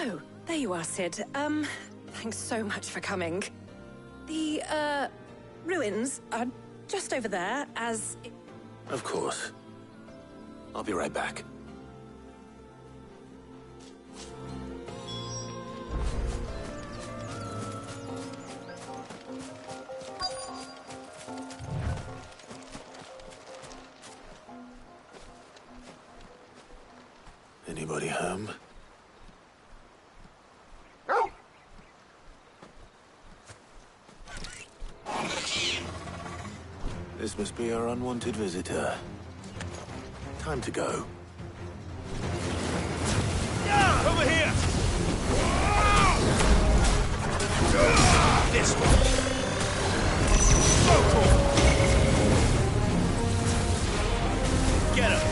Oh, there you are, Sid. Thanks so much for coming. The, ruins are just over there, as... Of course. I'll be right back. Anybody home? This must be our unwanted visitor. Time to go. Over here! This one. Get him!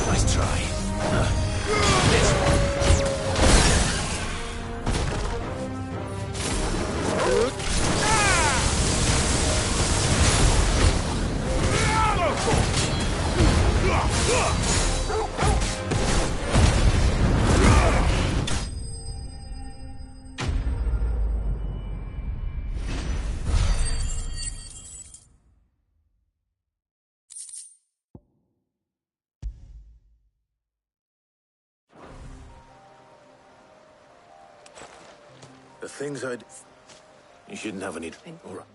Nice try. This one. The things I'd... You shouldn't have any... All right.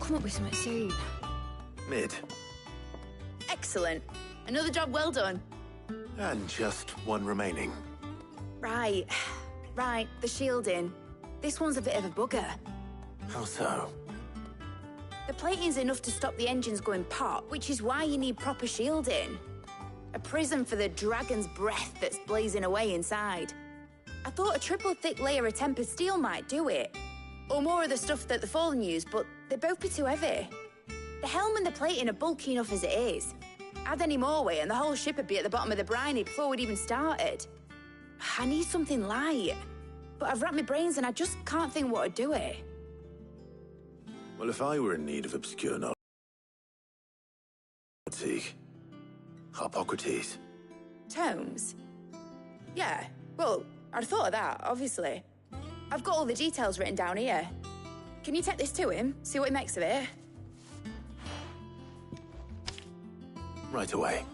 come up with something soon. Mid. Excellent. Another job well done. And just one remaining. Right. Right, the shielding. This one's a bit of a bugger. How so? The plating's enough to stop the engines going pop, which is why you need proper shielding. A prison for the dragon's breath that's blazing away inside. I thought a triple thick layer of tempered steel might do it. Or more of the stuff that the Fallen use, but they'd both be too heavy. The helm and the plating are bulky enough as it is. Add any more weight and the whole ship would be at the bottom of the briny before we'd even started. I need something light. But I've racked my brains and I just can't think what would do it. Well, if I were in need of obscure knowledge... Harpocrates. Tomes? Yeah, well, I'd have thought of that, obviously. I've got all the details written down here. Can you take this to him, see what he makes of it? Right away.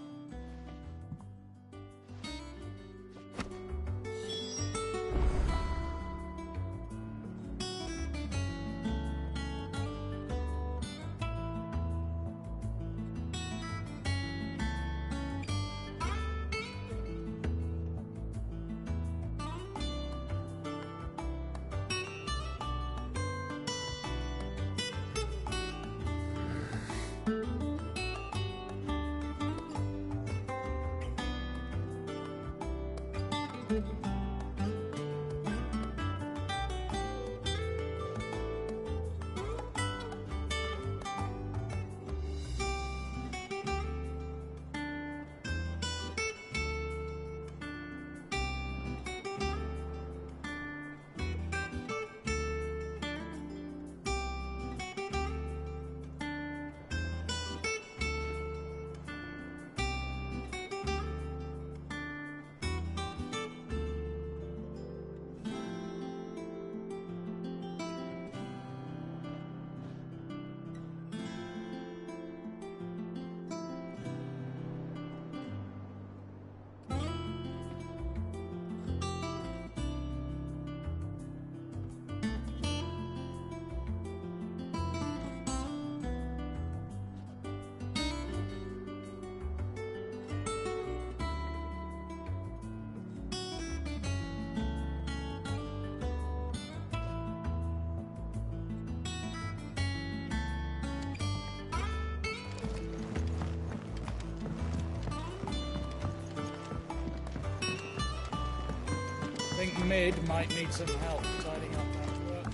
I think Mid might need some help tidying up that work.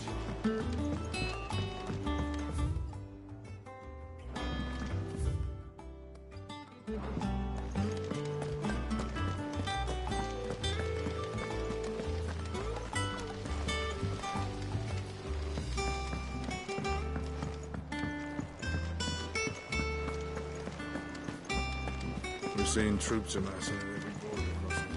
We're seeing troops amassing at every border crossing.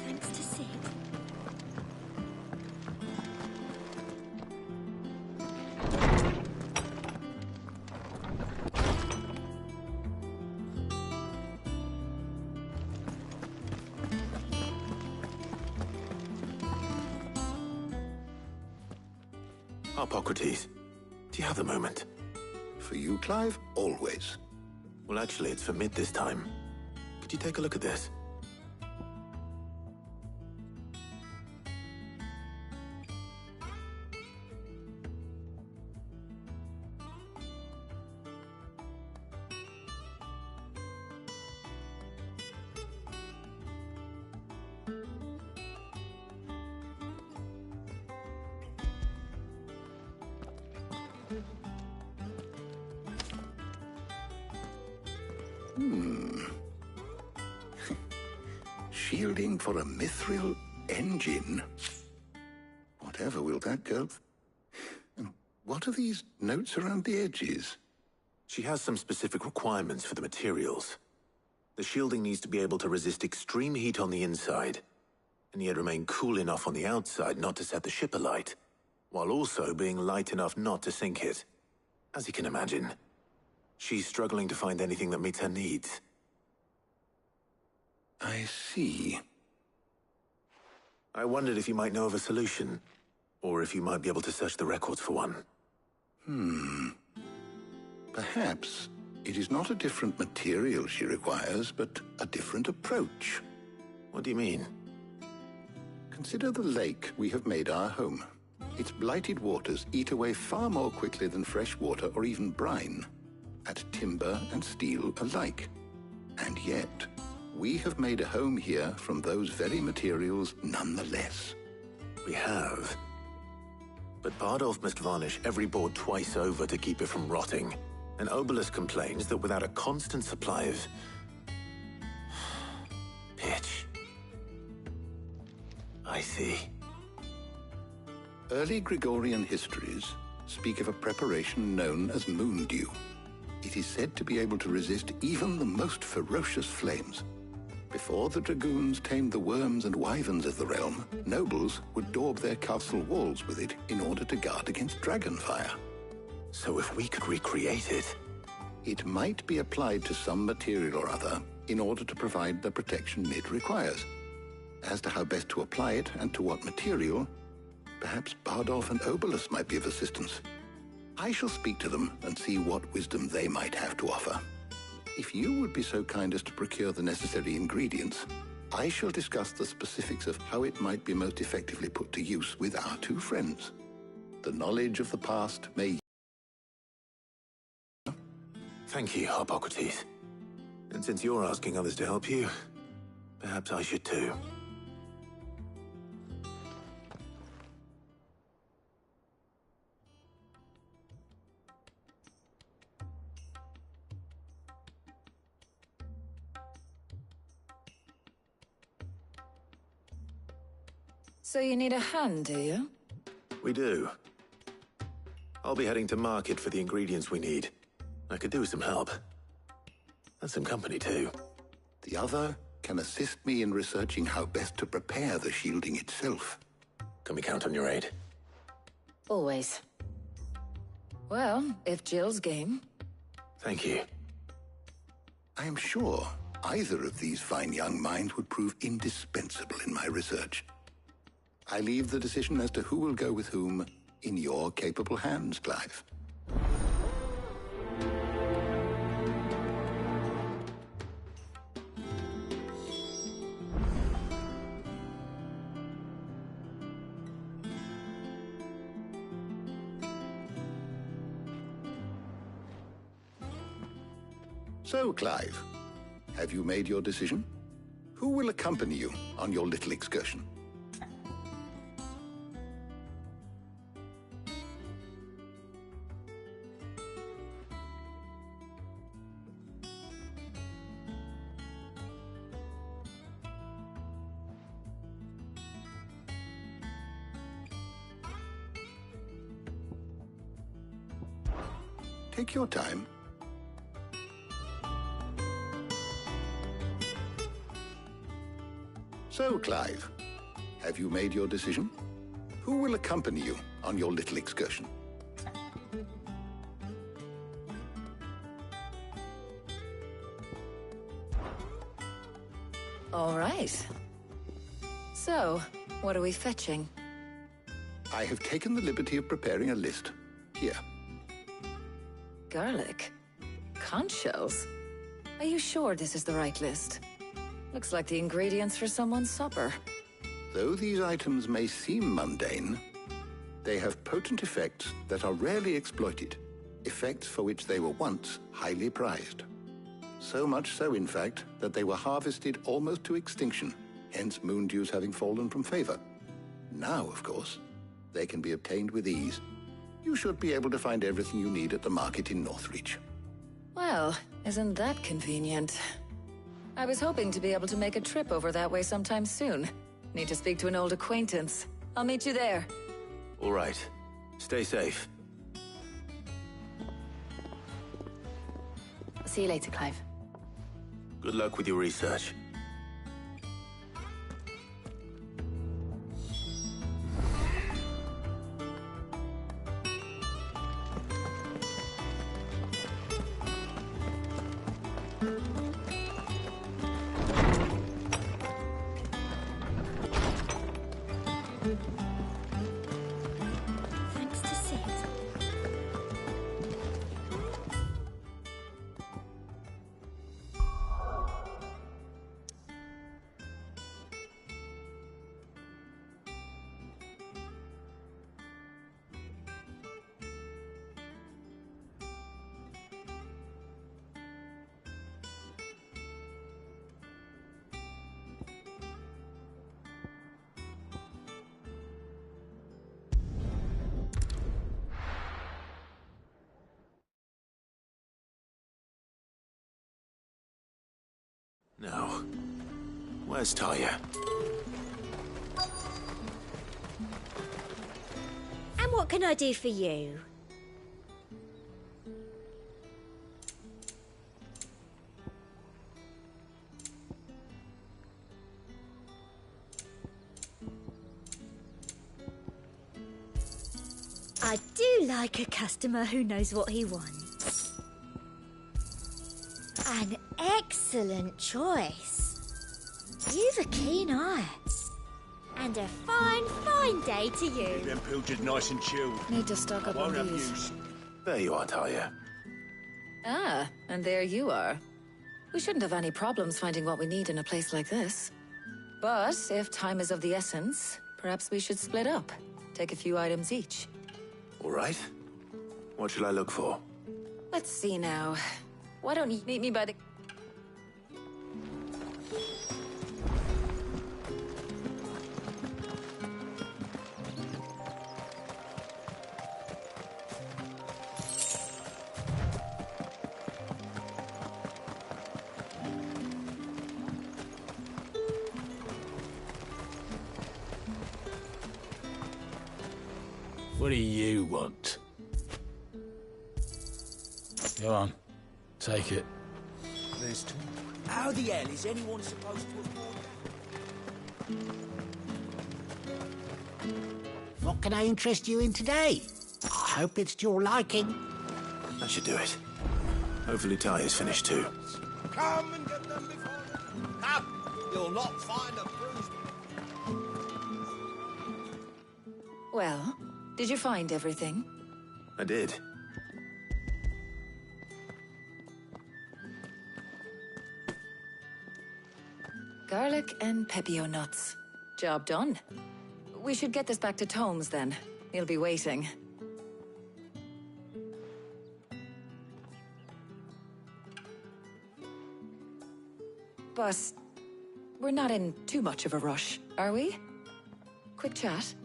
Thanks to Sid. Harpocrates, do you have the moment? For you, Clive, always. Well, actually, it's for Mid this time. Could you take a look at this? Shielding for a mithril engine. Whatever will that go? And what are these notes around the edges? She has some specific requirements for the materials. The shielding needs to be able to resist extreme heat on the inside, and yet remain cool enough on the outside not to set the ship alight, while also being light enough not to sink it. As you can imagine, she's struggling to find anything that meets her needs. I see. I wondered if you might know of a solution, or if you might be able to search the records for one. Perhaps it is not a different material she requires, but a different approach. What do you mean? Consider the lake we have made our home. Its blighted waters eat away far more quickly than fresh water or even brine, at timber and steel alike. And yet, we have made a home here from those very materials nonetheless. We have. But Bardolph must varnish every board twice over to keep it from rotting. And Obelus complains that without a constant supply of pitch. I see. Early Gregorian histories speak of a preparation known as moon dew. It is said to be able to resist even the most ferocious flames. Before the dragoons tamed the worms and wyverns of the realm, nobles would daub their castle walls with it in order to guard against dragon fire. So if we could recreate it... It might be applied to some material or other in order to provide the protection it requires. As to how best to apply it and to what material, perhaps Bardolph and Obelus might be of assistance. I shall speak to them and see what wisdom they might have to offer. If you would be so kind as to procure the necessary ingredients, I shall discuss the specifics of how it might be most effectively put to use with our two friends. The knowledge of the past may... Thank you, Hippocrates. And since you're asking others to help you, perhaps I should too. So you need a hand, do you? We do. I'll be heading to market for the ingredients we need. I could do with some help. And some company, too. The other can assist me in researching how best to prepare the shielding itself. Can we count on your aid? Always. Well, if Jill's game. Thank you. I am sure either of these fine young minds would prove indispensable in my research. I leave the decision as to who will go with whom in your capable hands, Clive. So, Clive, have you made your decision? Who will accompany you on your little excursion? Take your time. So, Clive, have you made your decision? Who will accompany you on your little excursion? All right. So, what are we fetching? I have taken the liberty of preparing a list. Here. Garlic? Conch shells? Are you sure this is the right list? Looks like the ingredients for someone's supper. Though these items may seem mundane, they have potent effects that are rarely exploited, effects for which they were once highly prized. So much so, in fact, that they were harvested almost to extinction, hence moon dews having fallen from favor. Now, of course, they can be obtained with ease. You should be able to find everything you need at the market in Northreach. Well, isn't that convenient? I was hoping to be able to make a trip over that way sometime soon. Need to speak to an old acquaintance. I'll meet you there. All right. Stay safe. I'll see you later, Clive. Good luck with your research. Now, where's Taya? And what can I do for you? I do like a customer who knows what he wants. An excellent choice. You've a keen eye. And a fine, fine day to you. Keep them pilchards nice and chilled. Need to stock up on Won't these. abuse. There you are, Taya. Ah, and there you are. We shouldn't have any problems finding what we need in a place like this. But if time is of the essence, perhaps we should split up. Take a few items each. All right. What should I look for? Let's see now. Why don't you meet me by the... What do you want? Go on. Take it. There's two. How the hell is anyone supposed to afford that? What can I interest you in today? I hope it's to your liking. That should do it. Hopefully Taya's finished too. Come and get them before... Come! You'll not find a bruised... Well, did you find everything? I did. Garlic and pepio nuts. Job done. We should get this back to Tomes then. He'll be waiting. But we're not in too much of a rush, are we? Quick chat.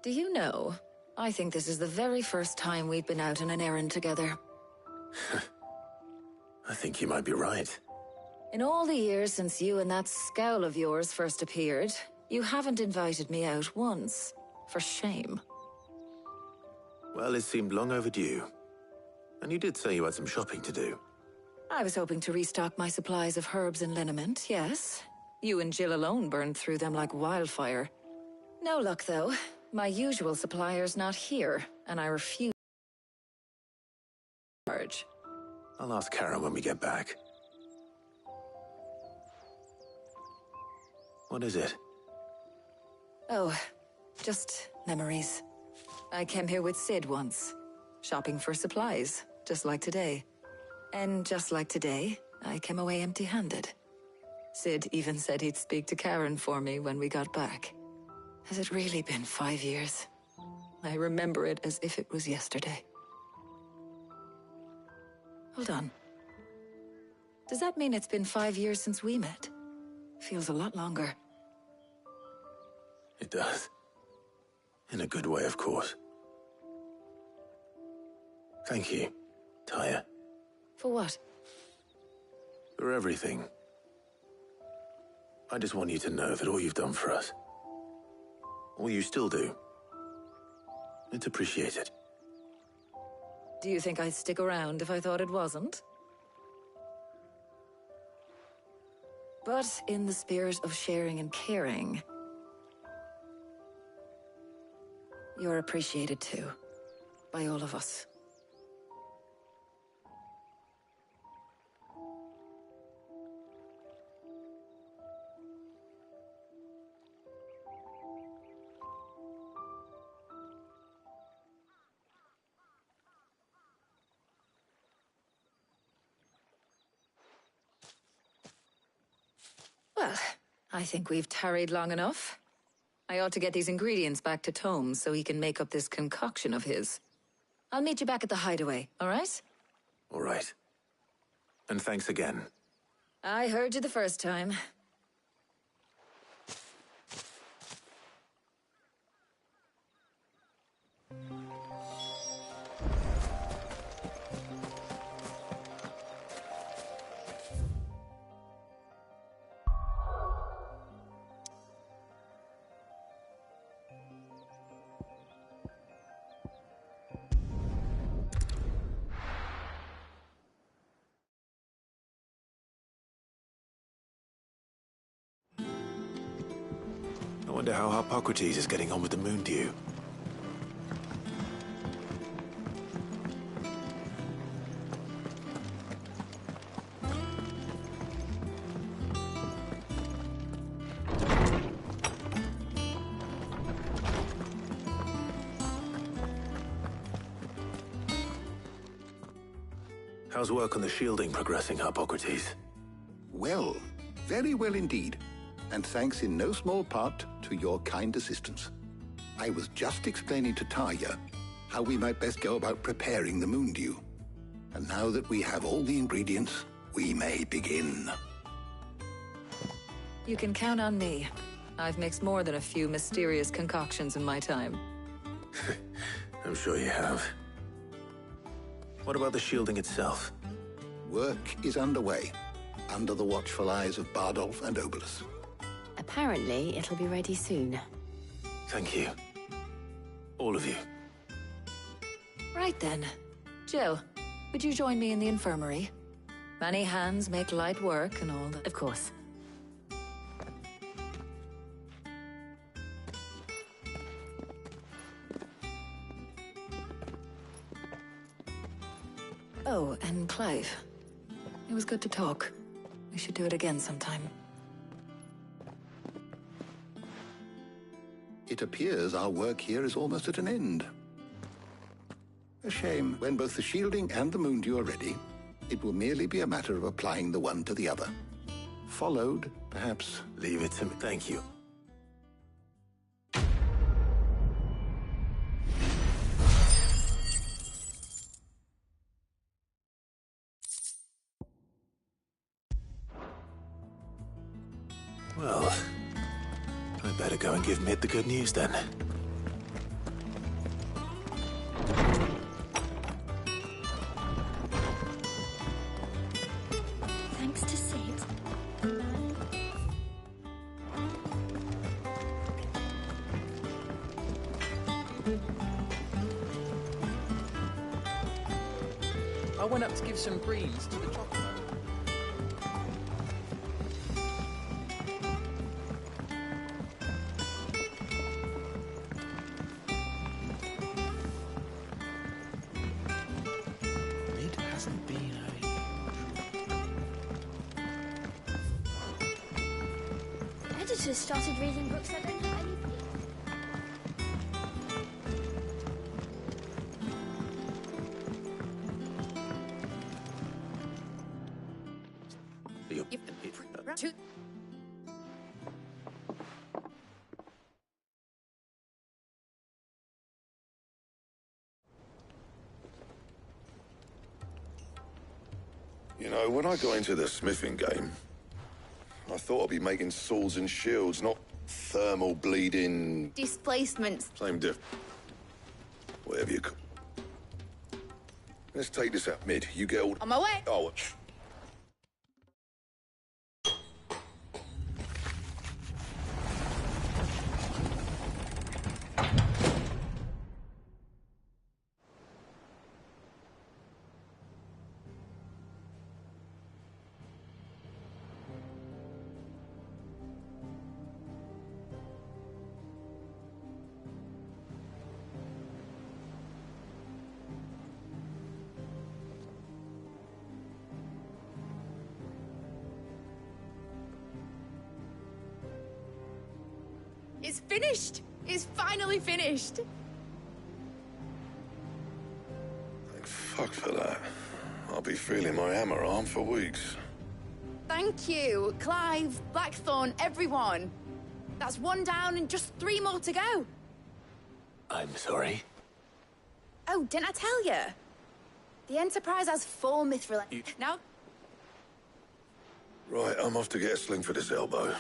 Do you know, I think this is the very first time we've been out on an errand together. I think you might be right. In all the years since you and that scowl of yours first appeared, you haven't invited me out once. For shame. Well, it seemed long overdue. And you did say you had some shopping to do. I was hoping to restock my supplies of herbs and liniment, yes. You and Jill alone burned through them like wildfire. No luck, though. My usual supplier's not here, and I refuse to charge. I'll ask Karen when we get back. What is it? Oh, just memories. I came here with Sid once, shopping for supplies, just like today. And just like today, I came away empty-handed. Sid even said he'd speak to Karen for me when we got back. Has it really been 5 years? I remember it as if it was yesterday. Hold on. Does that mean it's been 5 years since we met? Feels a lot longer. It does. In a good way, of course. Thank you, Taya. For what? For everything. I just want you to know that all you've done for us, all you still do, it's appreciated. Do you think I'd stick around if I thought it wasn't? But in the spirit of sharing and caring, you're appreciated too, by all of us. Well, I think we've tarried long enough. I ought to get these ingredients back to Tome so he can make up this concoction of his. I'll meet you back at the hideaway, all right? All right. And thanks again. I heard you the first time. I wonder how Hippocrates is getting on with the moon dew. How's work on the shielding progressing, Hippocrates? Well, very well indeed. And thanks in no small part to your kind assistance. I was just explaining to Tarja how we might best go about preparing the moon dew. And now that we have all the ingredients, we may begin. You can count on me. I've mixed more than a few mysterious concoctions in my time. I'm sure you have. What about the shielding itself? Work is underway, under the watchful eyes of Bardolph and Obolus. Apparently, it'll be ready soon. Thank you. All of you. Right then. Jill, would you join me in the infirmary? Many hands make light work and all that. Of course. Oh, and Clive. It was good to talk. We should do it again sometime. It appears our work here is almost at an end. A shame. When both the shielding and the moon dew are ready, it will merely be a matter of applying the one to the other. Followed, perhaps... Leave it to me. Thank you. Well, I better go and give Mid the good news then. Thanks to Sid. I went up to give some greens to the chocolate. Editors started reading books that don't have any. You know, when I got into the smithing game, I thought I'd be making swords and shields, not thermal bleeding... Displacements. Same diff. Whatever you call... Let's take this out, Mid. You get all... On my way. Oh, It's finished. It's finally finished. thank fuck for that. I'll be feeling my hammer arm for weeks. Thank you, Clive, Blackthorn, everyone. That's one down and just 3 more to go. I'm sorry. Oh, didn't I tell you? The Enterprise has 4 mithril... Now... Right, I'm off to get a sling for this elbow.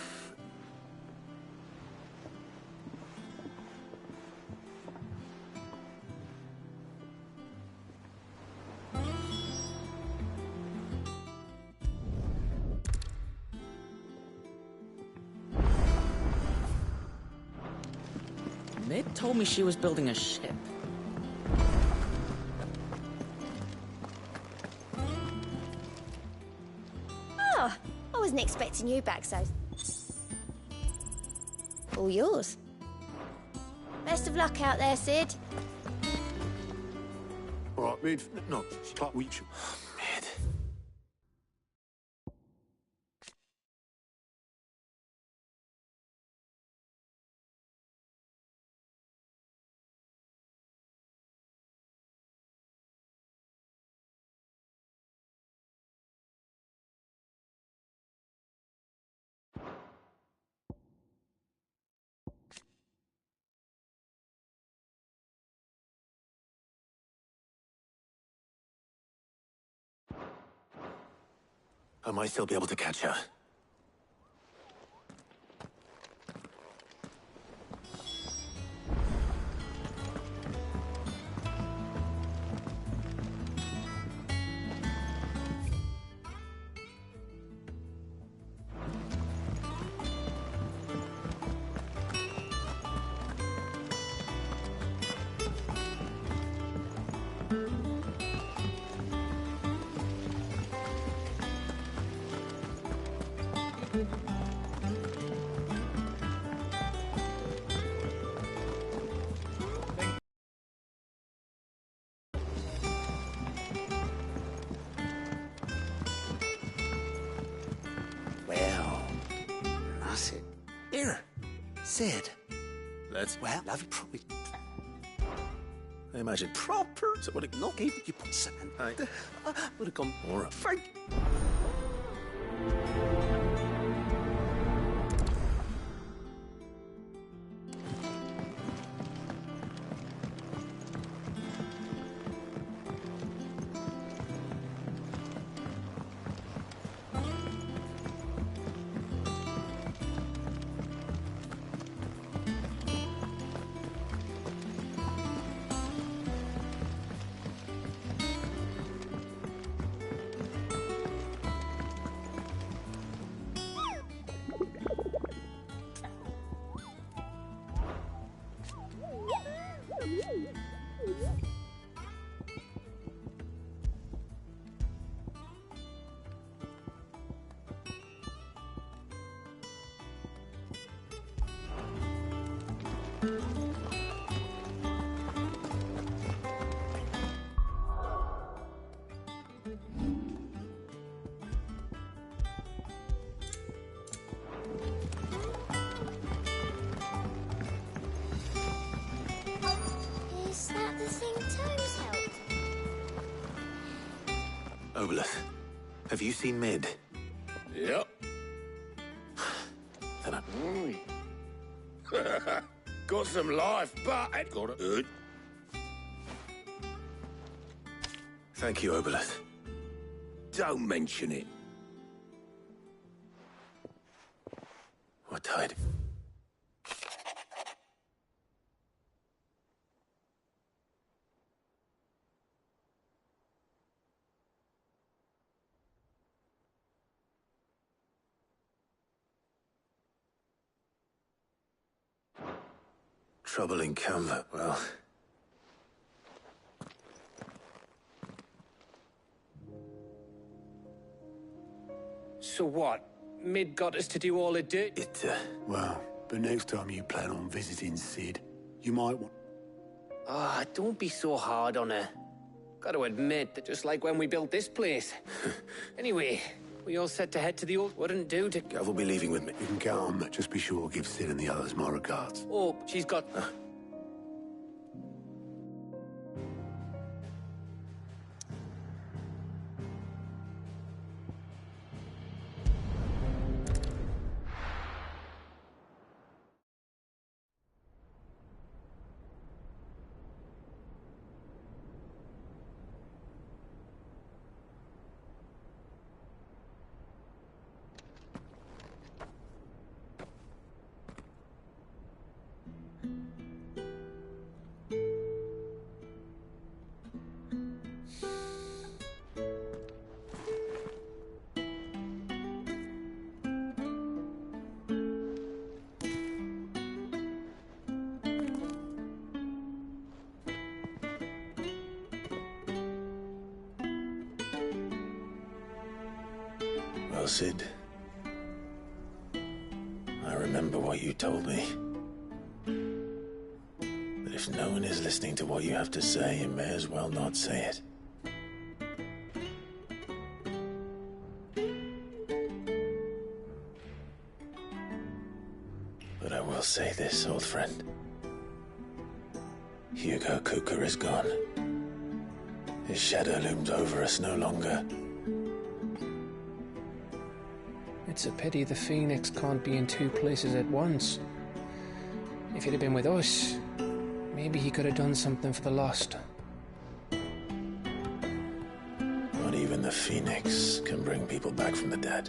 Mid told me she was building a ship. Oh, I wasn't expecting you back, so... All yours. Best of luck out there, Sid. All right, Mid. No, Clark, we should... Mid. I might still be able to catch her. Well, that's it. Here, Sid. Let's... Well, have you probably I imagine... proper? So would it not even you put something? I would have gone. All right. Frank. Is that the thing Tomes helped? Obolus, have you seen Mid? Yep. Then I... Got some life, but it got it good. Thank you, Obolus. Don't mention it. What tide? Trouble in Canva. Well... So what? Mid got us to do all the dirt? Well, but next time you plan on visiting Sid, you might want... Ah, don't be so hard on her. Gotta admit that just like when we built this place. Anyway, we all set to head to the old... Wouldn't do to... Gav will be leaving with me. You can count on that. Just be sure to give Sid and the others my regards. Oh, she's got... Well, Sid, I remember what you told me. But if no one is listening to what you have to say, you may as well not say it. But I will say this, old friend. Hugo Kuka is gone. His shadow looms over us no longer. It's a pity the Phoenix can't be in two places at once. If he'd have been with us, maybe he could have done something for the lost. Not even the Phoenix can bring people back from the dead.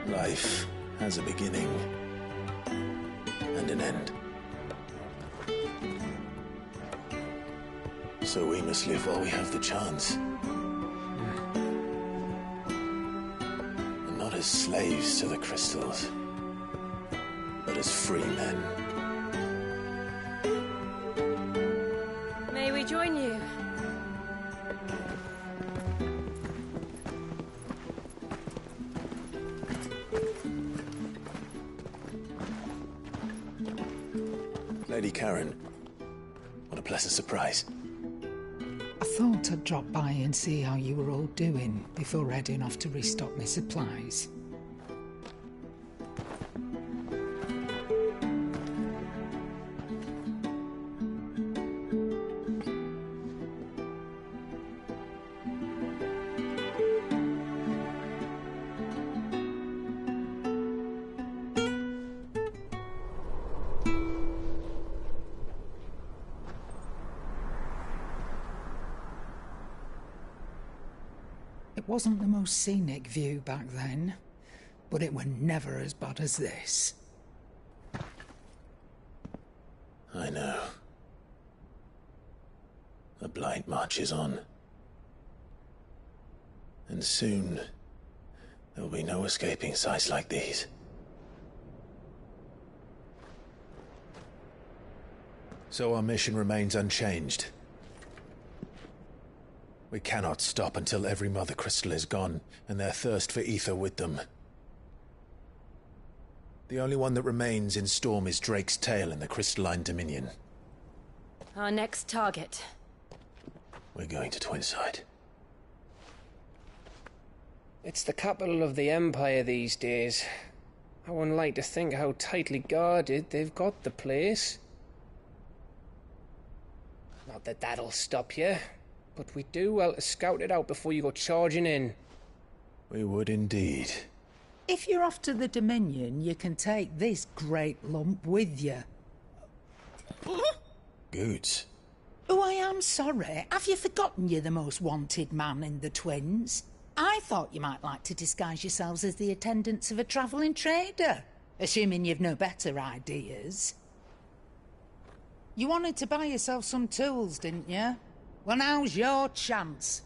Life has a beginning and an end. So we must live while we have the chance. And not as slaves to the crystals, but as free men. May we join you? Lady Karen, what a pleasant surprise. I thought I'd drop by and see how you were all doing before heading off to restock my supplies. It wasn't the most scenic view back then, but it were never as bad as this. I know. The Blight marches on. And soon, there will be no escaping sights like these. So our mission remains unchanged. We cannot stop until every Mother Crystal is gone, and their thirst for ether with them. The only one that remains in Storm is Drake's Tail in the Crystalline Dominion. Our next target. We're going to Twinside. It's the capital of the Empire these days. I wouldn't like to think how tightly guarded they've got the place. Not that that'll stop you. But we do well to scout it out before you go charging in. We would indeed. If you're off to the Dominion, you can take this great lump with you. Goods. Oh, I am sorry. Have you forgotten you're the most wanted man in the Twins? I thought you might like to disguise yourselves as the attendants of a travelling trader, assuming you've no better ideas. You wanted to buy yourself some tools, didn't you? Well, now's your chance.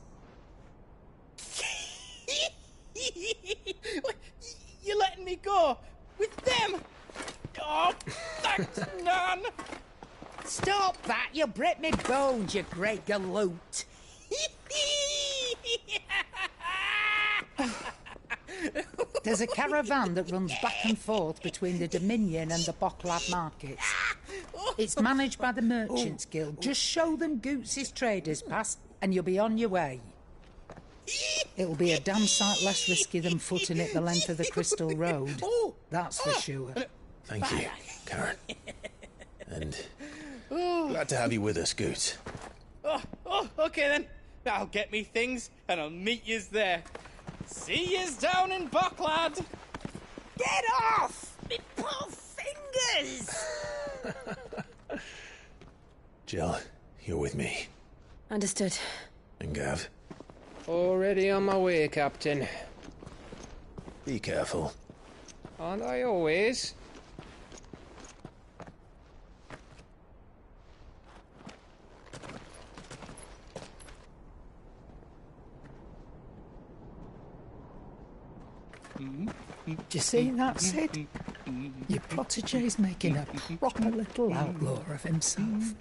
You're letting me go? With them? Oh, thanks, Nan! Stop that! You'll break me bones, you great galoot! There's a caravan that runs back and forth between the Dominion and the Bocklab markets. It's managed by the Merchants Guild. Just show them Goots' traders pass and you'll be on your way. It'll be a damn sight less risky than footing it the length of the Crystal Road. That's for sure. Thank you, Karen. And glad to have you with us, Goots. Okay then. I'll get me things and I'll meet yous there. See yous down in Bocklad. Get off! Me poor fingers! Jill, you're with me. Understood. And Gav? Already on my way, Captain. Be careful. Aren't I always? Do you see that, Sid? Your protege's making a proper little outlaw of himself.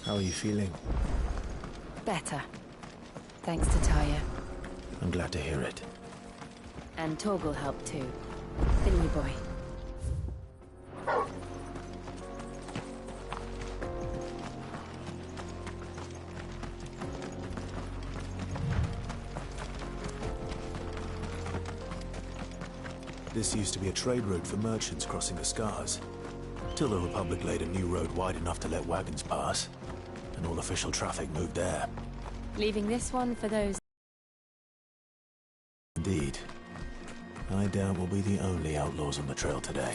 How are you feeling? Better. Thanks to Taya. I'm glad to hear it. And Torgal helped too. Didn't you, boy? This used to be a trade route for merchants crossing the Scars. Till the Republic laid a new road wide enough to let wagons pass. And all official traffic moved there. Leaving this one for those... Indeed. I doubt we'll be the only outlaws on the trail today.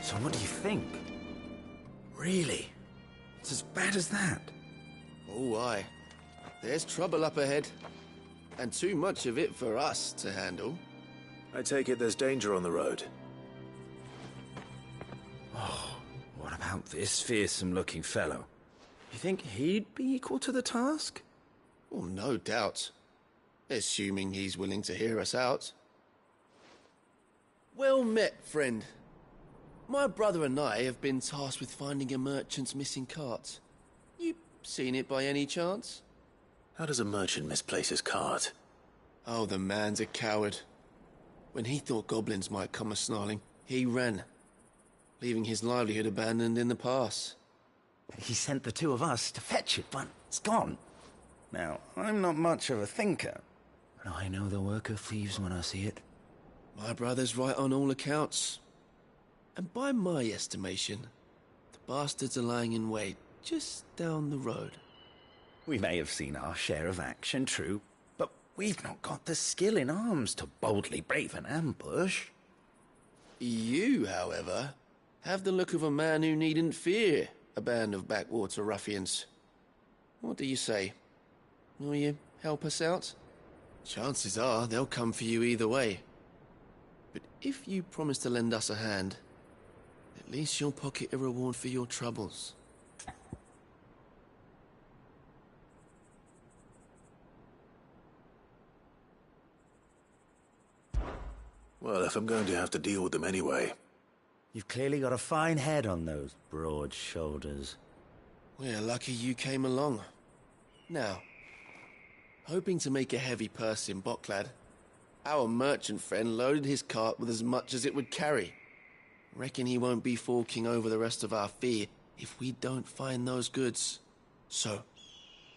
So what do you think? Really? It's as bad as that? Oh, aye. There's trouble up ahead. And too much of it for us to handle. I take it there's danger on the road. Oh, what about this fearsome-looking fellow? You think he'd be equal to the task? Well, no doubt. Assuming he's willing to hear us out. Well met, friend. My brother and I have been tasked with finding a merchant's missing cart. You seen it by any chance? How does a merchant misplace his cart? Oh, the man's a coward. When he thought goblins might come a-snarling, he ran, leaving his livelihood abandoned in the pass. He sent the two of us to fetch it, but it's gone. Now, I'm not much of a thinker, but I know the work of thieves when I see it. My brother's right on all accounts. And by my estimation, the bastards are lying in wait just down the road. We may have seen our share of action, true, but we've not got the skill in arms to boldly brave an ambush. You, however, have the look of a man who needn't fear a band of backwater ruffians. What do you say? Will you help us out? Chances are they'll come for you either way. But if you promise to lend us a hand, at least you'll pocket a reward for your troubles. Well, if I'm going to have to deal with them anyway. You've clearly got a fine head on those broad shoulders. We're lucky you came along. Now, hoping to make a heavy purse in Boklad, our merchant friend loaded his cart with as much as it would carry. Reckon he won't be forking over the rest of our fee if we don't find those goods. So,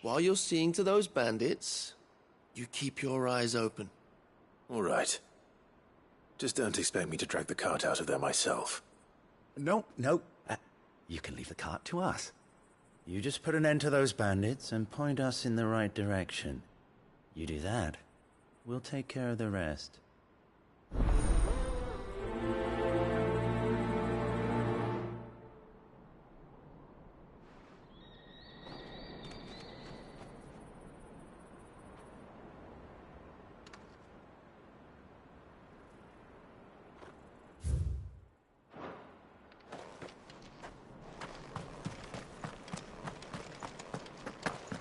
while you're seeing to those bandits, you keep your eyes open. All right. Just don't expect me to drag the cart out of there myself. No. You can leave the cart to us. You just put an end to those bandits and point us in the right direction. You do that, we'll take care of the rest.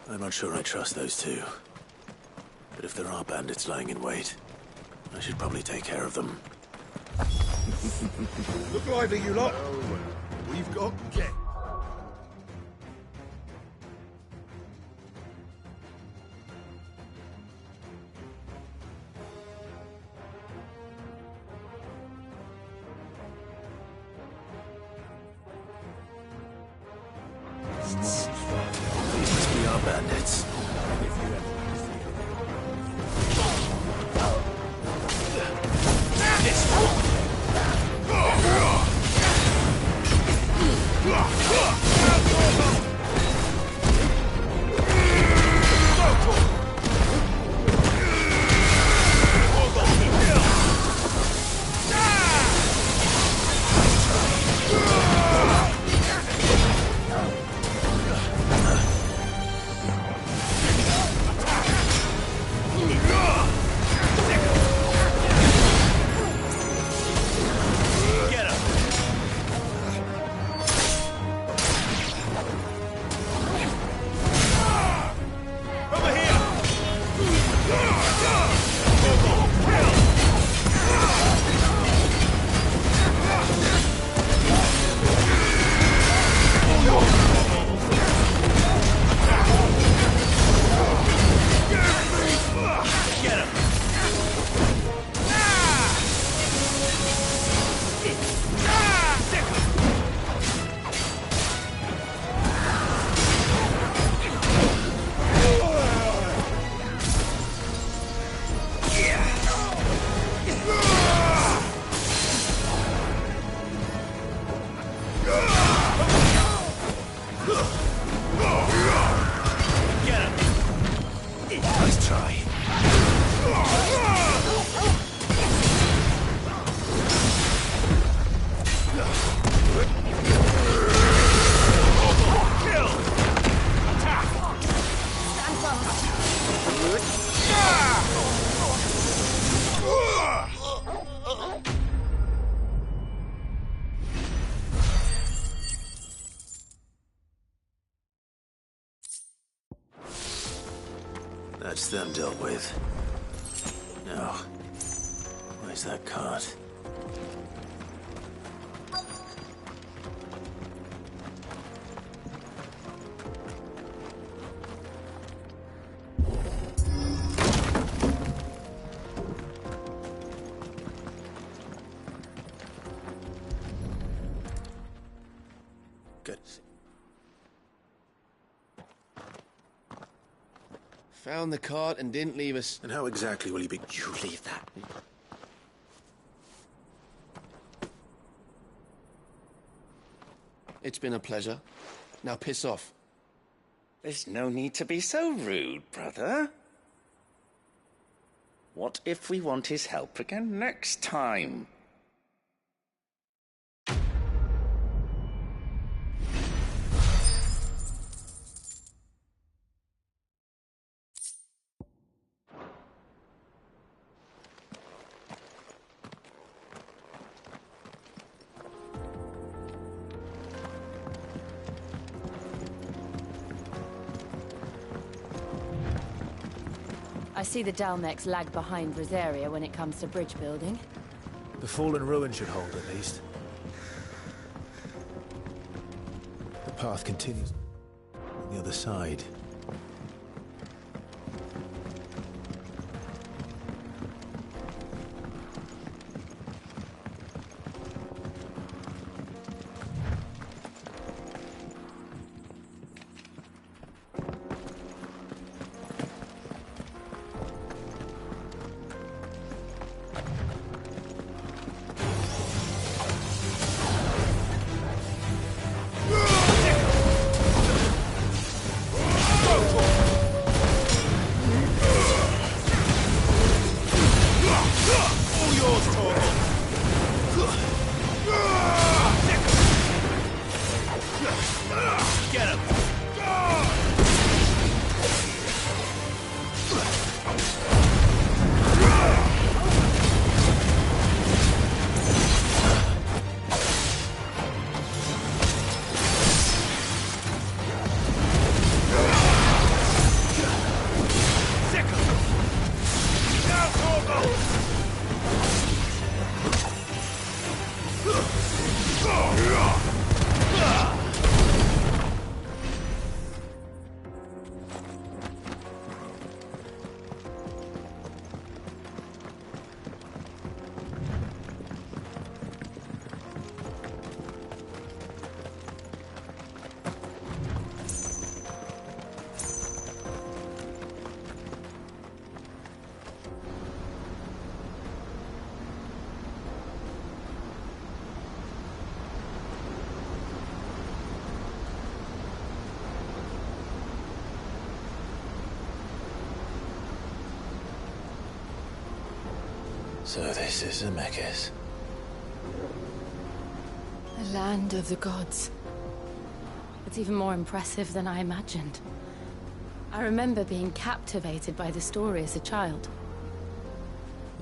I'm not sure I trust those two. But if there are bandits lying in wait, I should probably take care of them. Look lively, you lot. We've got get. These must be our bandits. Nice try. That's them dealt with. Now, where's that cart? Good. Found the cart and didn't leave us. And how exactly will you be... You leave that. It's been a pleasure. Now piss off. There's no need to be so rude, brother. What if we want his help again next time? I see the Dalmex lag behind Rosaria when it comes to bridge building. The fallen ruin should hold, at least. The path continues on the other side. So this is Zemeckis. The land of the gods. It's even more impressive than I imagined. I remember being captivated by the story as a child.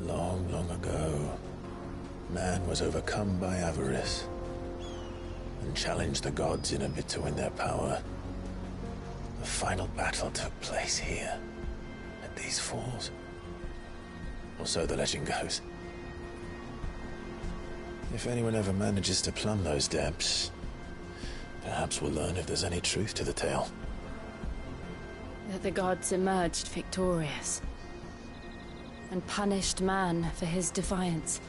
Long, long ago, man was overcome by avarice and challenged the gods in a bid to win their power. The final battle took place here, at these falls. Or so the legend goes. If anyone ever manages to plumb those depths, perhaps we'll learn if there's any truth to the tale. That the gods emerged victorious and punished man for his defiance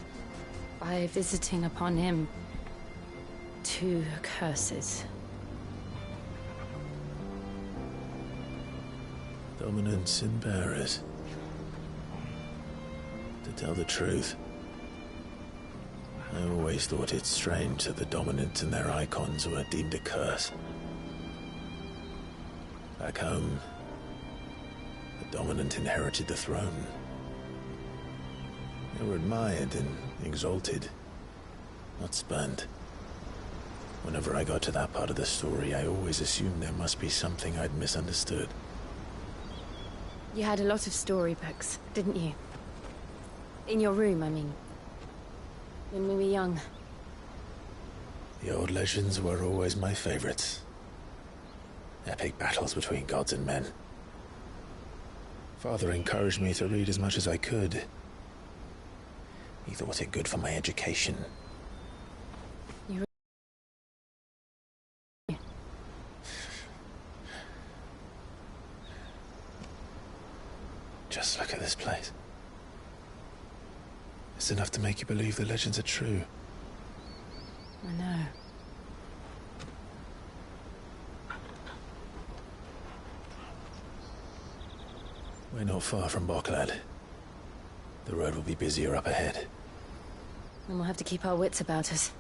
by visiting upon him 2 curses. Dominants and bearers. To tell the truth, I always thought it strange that the dominant and their icons were deemed a curse. Back home, the dominant inherited the throne. They were admired and exalted, not spurned. Whenever I got to that part of the story, I always assumed there must be something I'd misunderstood. You had a lot of storybooks, didn't you? In your room, I mean. When we were young. The old legends were always my favorites. Epic battles between gods and men. Father encouraged me to read as much as I could. He thought it good for my education. Just look at this place. It's enough to make you believe the legends are true. I know. We're not far from Boklad. The road will be busier up ahead. And we'll have to keep our wits about us.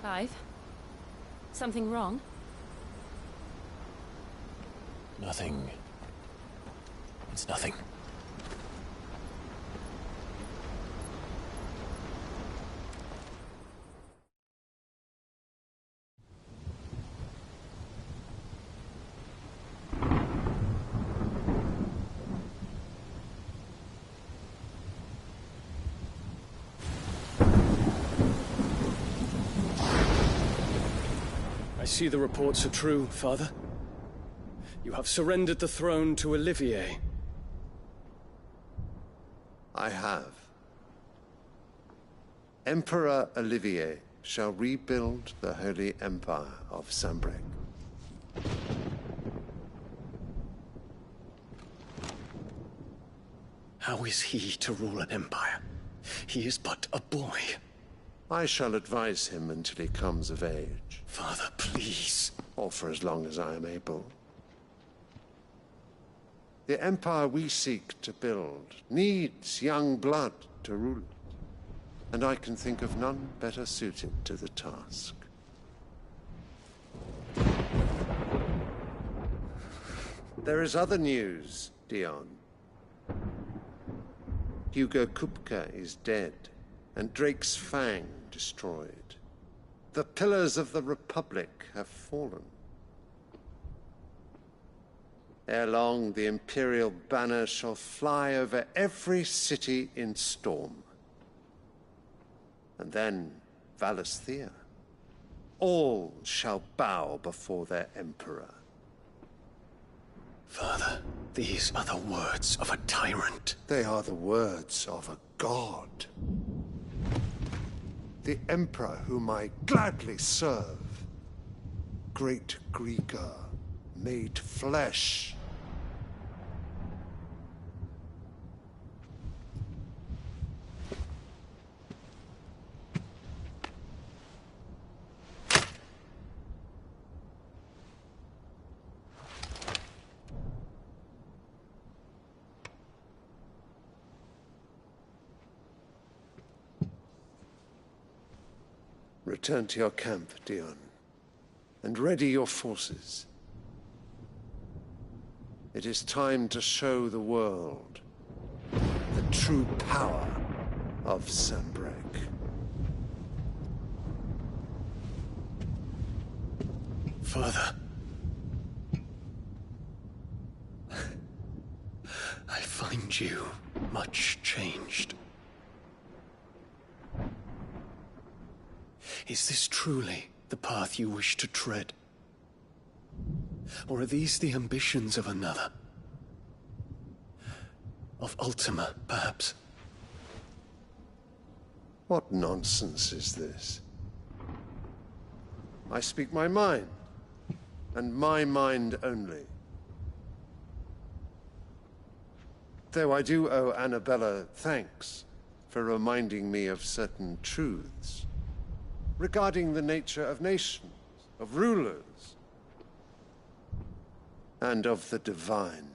Clive? Something wrong? Nothing. It's nothing. I see the reports are true, Father. You have surrendered the throne to Olivier. I have. Emperor Olivier shall rebuild the Holy Empire of Sanbreque. How is he to rule an empire? He is but a boy. I shall advise him until he comes of age. Father, please. Or for as long as I am able. The empire we seek to build needs young blood to rule it, and I can think of none better suited to the task. There is other news, Dion. Hugo Kupka is dead, and Drake's Fang destroyed. The pillars of the Republic have fallen. Ere long, the Imperial banner shall fly over every city in Storm. And then, Valisthea. All shall bow before their Emperor. Father, these are the words of a tyrant. They are the words of a god. The Emperor whom I gladly serve. Great Greager, made flesh. Return to your camp, Dion, and ready your forces. It is time to show the world the true power of Sanbreque. Father. I find you much changed. Is this truly the path you wish to tread? Or are these the ambitions of another? Of Ultima, perhaps? What nonsense is this? I speak my mind. and my mind only. Though I do owe Annabella thanks for reminding me of certain truths regarding the nature of nations, of rulers, and of the divine.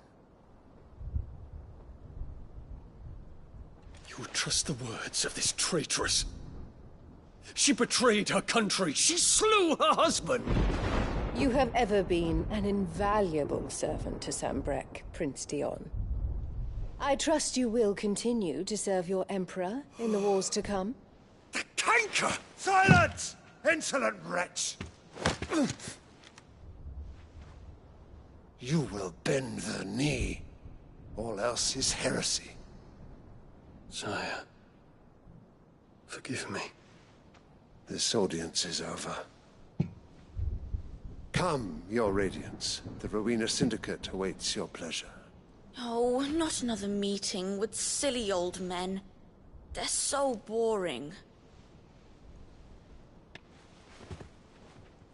You would trust the words of this traitress? She betrayed her country. She slew her husband. You have ever been an invaluable servant to Sambrek, Prince Dion. I trust you will continue to serve your Emperor in the wars to come. The canker! Silence! Insolent wretch! You will bend the knee. All else is heresy. Sire, forgive me. This audience is over. Come, Your Radiance. The Rowena Syndicate awaits your pleasure. Oh, not another meeting with silly old men. They're so boring.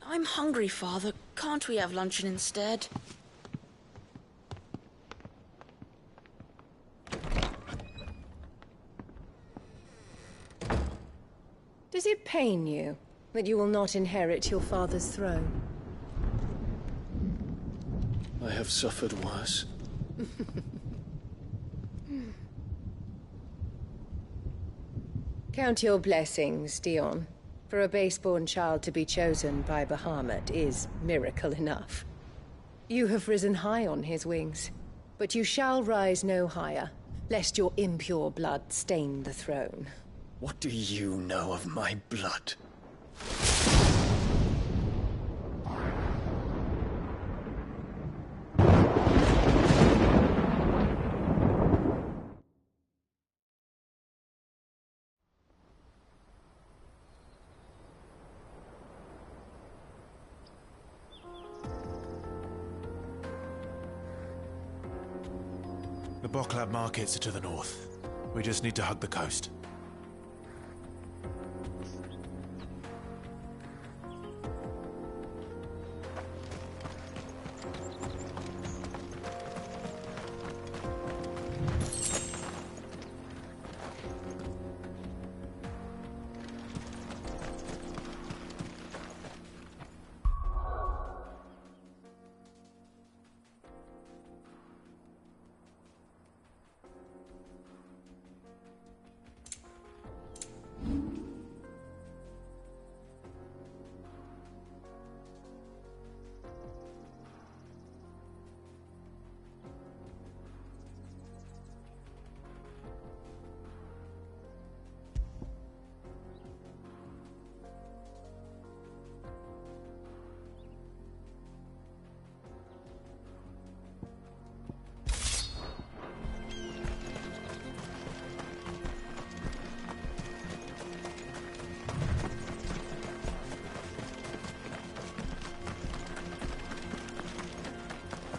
I'm hungry, Father. Can't we have luncheon instead? Does it pain you that you will not inherit your father's throne? I have suffered worse. Count your blessings, Dion. For a base-born child to be chosen by Bahamut is miracle enough. You have risen high on his wings, but you shall rise no higher, lest your impure blood stain the throne. What do you know of my blood? The Boklab markets are to the north. We just need to hug the coast.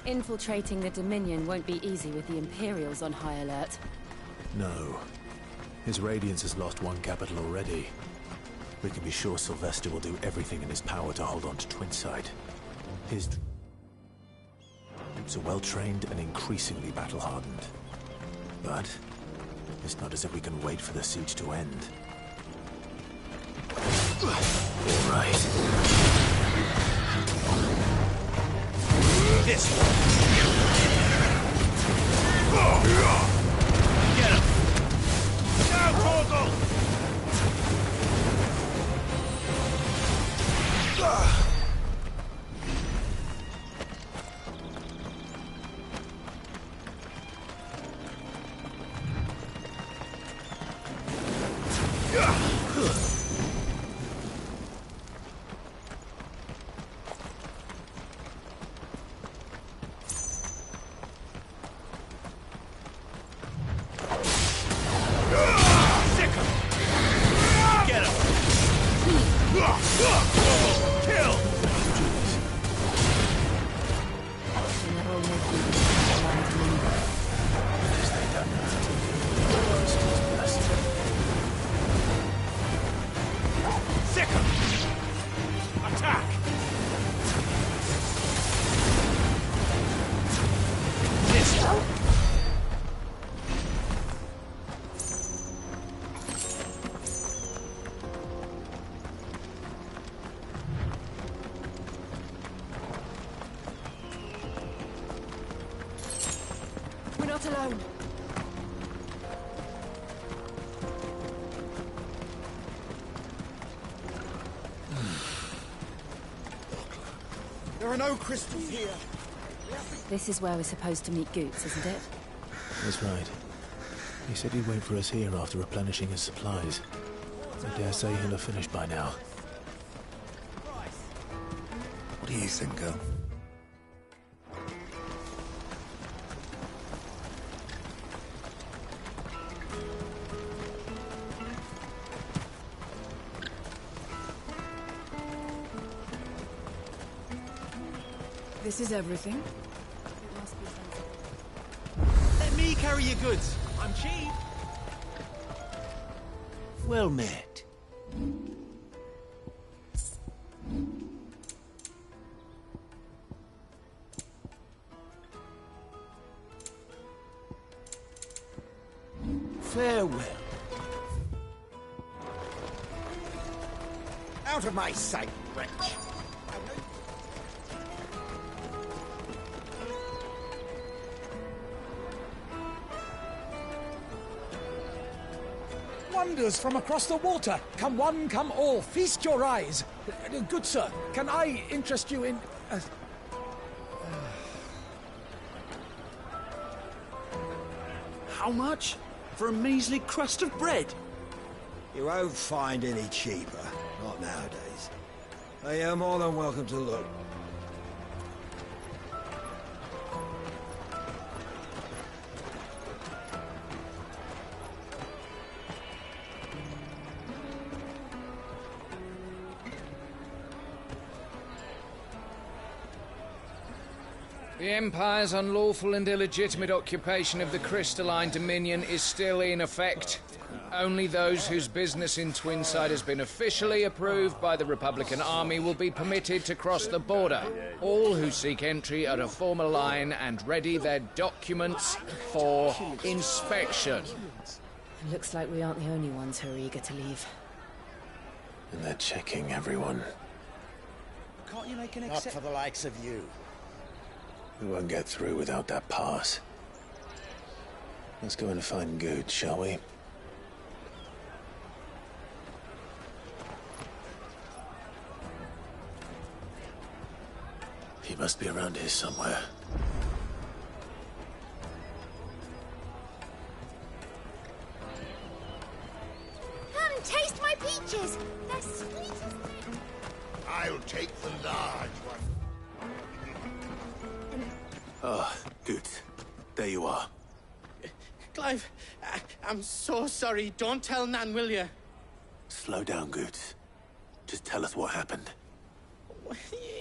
Infiltrating the Dominion won't be easy with the Imperials on high alert. No. His Radiance has lost one capital already. We can be sure Sylvester will do everything in his power to hold on to Twinside. His troops are well-trained and increasingly battle-hardened. But it's not as if we can wait for the siege to end. All right. This one. Get him! Now, Torgal! not alone. There are no crystals here. This is where we're supposed to meet Goots, isn't it? That's right. He said he'd wait for us here after replenishing his supplies. I dare say he'll have finished by now. What do you think, girl? This is everything. Let me carry your goods. I'm cheap. Well met. Farewell. Out of my sight, wretch. Wonders from across the water. Come one, come all. Feast your eyes. Good sir, can I interest you in... How much? For a measly crust of bread? You won't find any cheaper. Not nowadays. But you're more than welcome to look. The Empire's unlawful and illegitimate occupation of the Crystalline Dominion is still in effect. Only those whose business in Twinside has been officially approved by the Republican Army will be permitted to cross the border. All who seek entry are to form a line and ready their documents for inspection. It looks like we aren't the only ones who are eager to leave. And they're checking everyone. Can't you make an Not for the likes of you. We won't get through without that pass. Let's go and find Good, shall we? He must be around here somewhere. Come, taste my peaches. They're sweet as milk. I'll take the large one. Ah, Good. There you are. Clive, I'm so sorry. Don't tell Nan, will you? Slow down, Good. Just tell us what happened.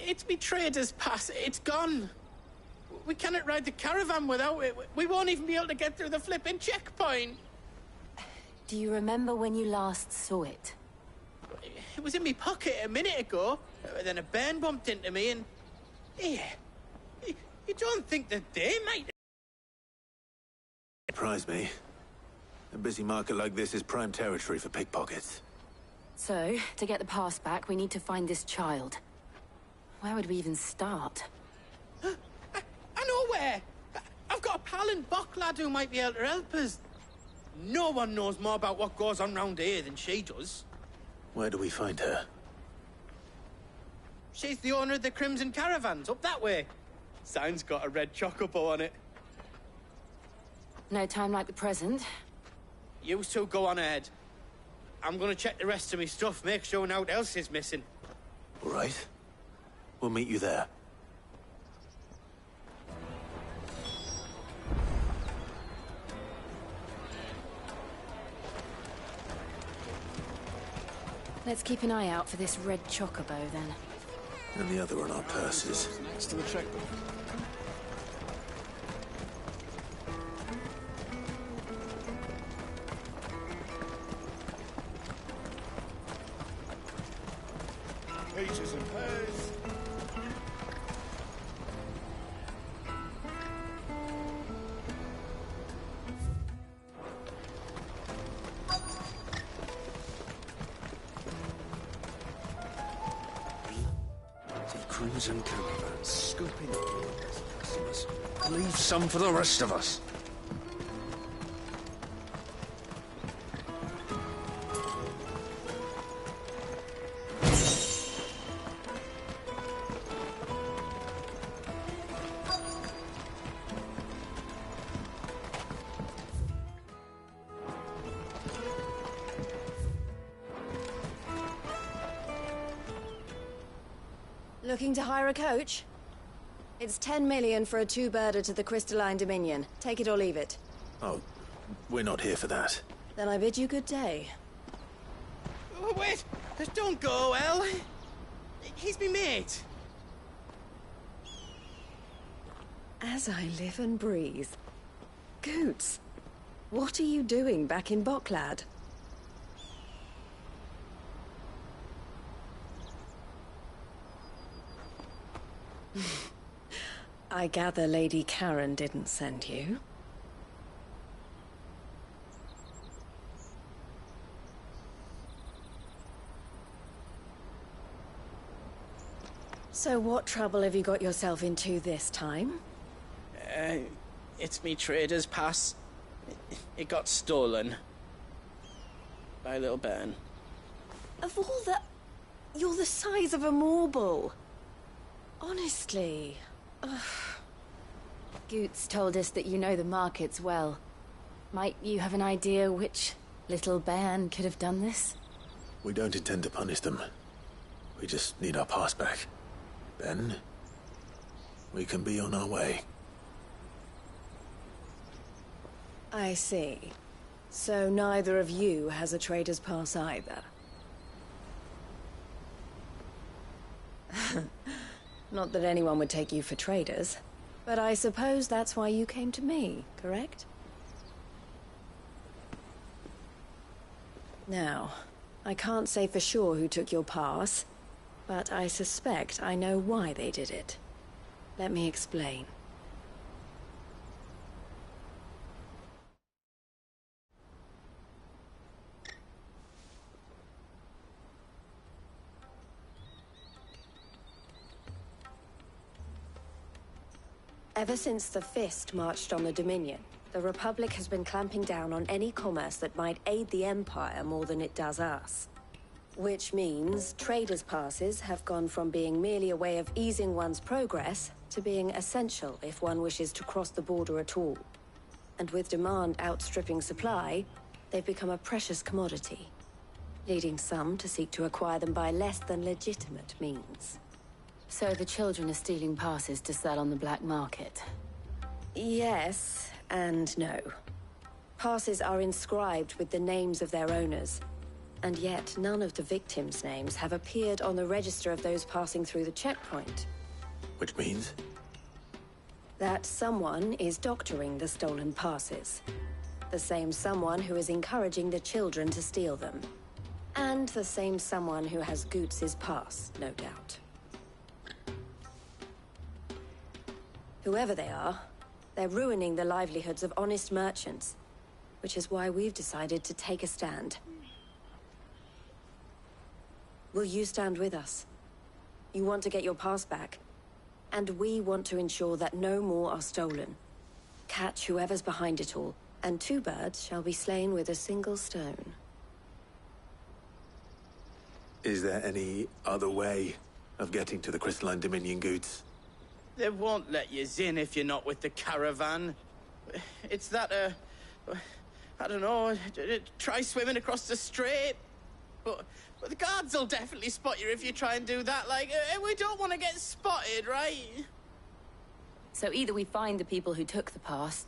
It's me trader's pass. It's gone. We cannot ride the caravan without it. We won't even be able to get through the flipping checkpoint. Do you remember when you last saw it? It was in my pocket a minute ago. Then a bairn bumped into me and... Yeah. You don't think that they might... Surprise me. A busy market like this is prime territory for pickpockets. So, to get the pass back, we need to find this child. Where would we even start? I know where! I've got a pal in Bock lad who might be able to help us. No one knows more about what goes on round here than she does. Where do we find her? She's the owner of the Crimson Caravans, up that way. Sign's got a red chocobo on it. No time like the present. You two go on ahead. I'm gonna check the rest of my stuff, make sure naught else is missing. All right. We'll meet you there. Let's keep an eye out for this red chocobo, then. And the other on our purses. Next to the checkbook. Peaches and pears. Crimson Caravans, scooping up customers. Leave some for the rest of us. Looking to hire a coach? It's 10 million for a two-birder to the Crystalline Dominion. Take it or leave it. Oh, we're not here for that. Then I bid you good day. Oh, wait! Don't go, El! He's me mate! As I live and breathe. Goots, what are you doing back in Boklad? I gather Lady Karen didn't send you. So what trouble have you got yourself into this time? It's me trader's pass. It got stolen. By little Ben. Of all the... You're the size of a marble. Honestly. Ugh. Goots told us that you know the markets well. Might you have an idea which little bairn could have done this? We don't intend to punish them. We just need our pass back. Then, we can be on our way. I see. So neither of you has a trader's pass either. Not that anyone would take you for traders, but I suppose that's why you came to me, correct? Now, I can't say for sure who took your pass, but I suspect I know why they did it. Let me explain. Ever since the Fist marched on the Dominion, the Republic has been clamping down on any commerce that might aid the Empire more than it does us. Which means traders' passes have gone from being merely a way of easing one's progress to being essential if one wishes to cross the border at all. And with demand outstripping supply, they've become a precious commodity, leading some to seek to acquire them by less than legitimate means. So the children are stealing passes to sell on the black market? Yes, and no. Passes are inscribed with the names of their owners, and yet none of the victims' names have appeared on the register of those passing through the checkpoint. Which means? That someone is doctoring the stolen passes. The same someone who is encouraging the children to steal them. And the same someone who has Goots' pass, no doubt. Whoever they are, they're ruining the livelihoods of honest merchants, which is why we've decided to take a stand. Will you stand with us? You want to get your pass back, and we want to ensure that no more are stolen. Catch whoever's behind it all, and two birds shall be slain with a single stone. Is there any other way of getting to the Crystalline Dominion, Goots? They won't let you in if you're not with the caravan. It's that, I don't know, try swimming across the strait. But the guards will definitely spot you if you try and do that. Like, we don't want to get spotted, right? So either we find the people who took the pass,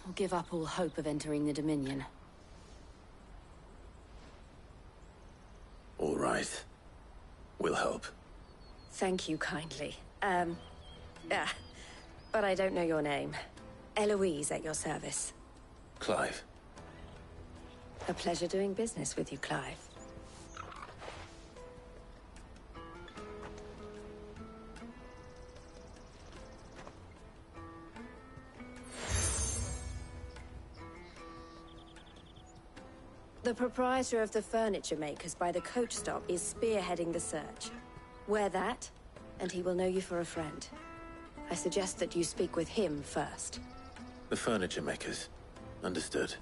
or give up all hope of entering the Dominion. All right. We'll help. Thank you kindly. But I don't know your name. Eloise at your service. Clive. A pleasure doing business with you, Clive. The proprietor of the furniture makers by the coach stop is spearheading the search. Wear that, and he will know you for a friend. I suggest that you speak with him first. The furniture makers. Understood.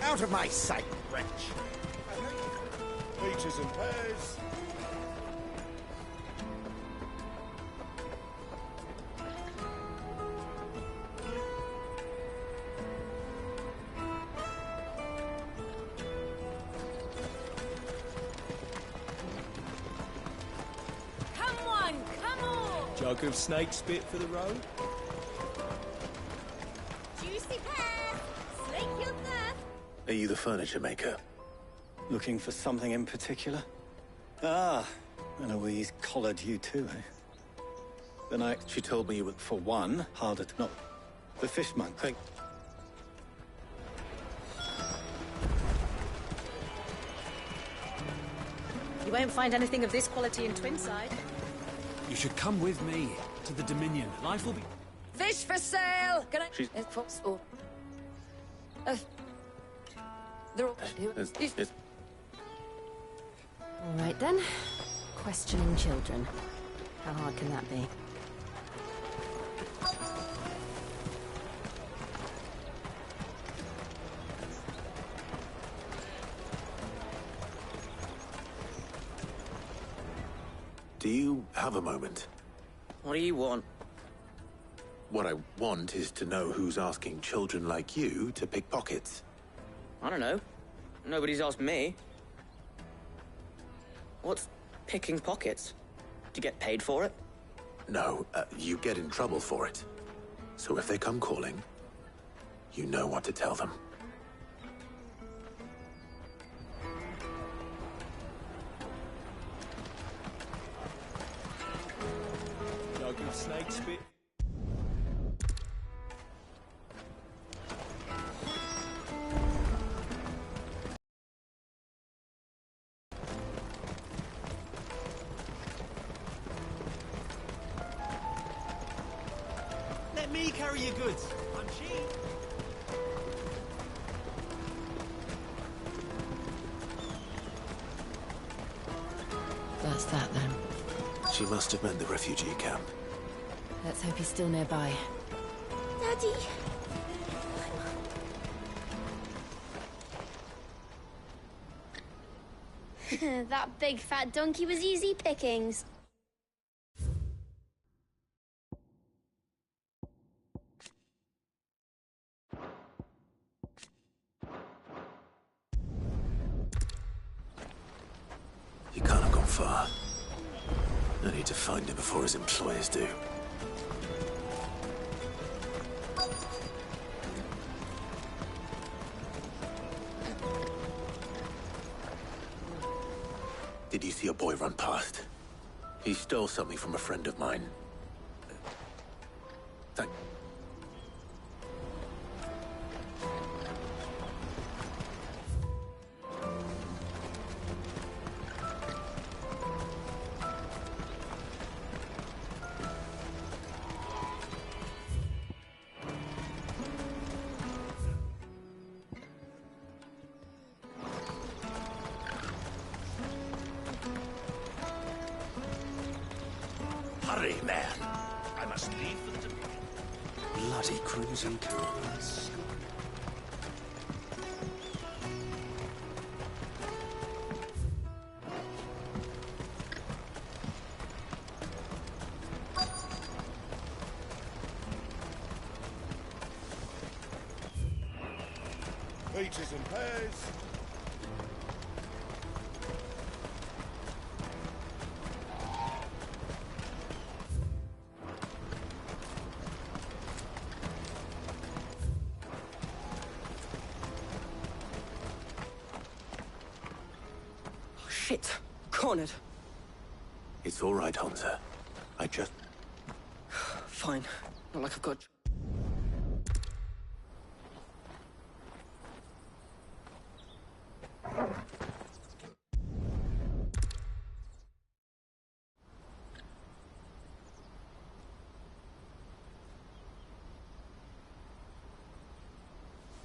Out of my sight, wretch! Peaches and pears. Come on, come on! Jug of snake spit for the road? Juicy pear! Slake your thirst! Are you the furniture maker? Looking for something in particular? Ah, Eloise collared you too, eh? Then she told me you were, for one, harder to not. The fishmonk. You won't find anything of this quality in Twinside. You should come with me to the Dominion. Life will be... Fish for sale! Can I... She's... they're all... All right then. Questioning children. How hard can that be? Do you have a moment? What do you want? What I want is to know who's asking children like you to pick pockets. I don't know. Nobody's asked me. What's picking pockets? Do you get paid for it? No, you get in trouble for it. So if they come calling, you know what to tell them. Jug of snake spit. Let me carry your goods. I'm cheap. That's that then. She must have meant the refugee camp. Let's hope he's still nearby. Daddy. That big fat donkey was easy pickings. He can't have gone far. I need to find him before his employers do. Did you see a boy run past? He stole something from a friend of mine. Thank... Hurry, man. I must leave for the... Bloody cruising caravans. Peaches and pears. Oh, shit. Cornered. It's all right, Hunter. I just... Fine. Not like I've got...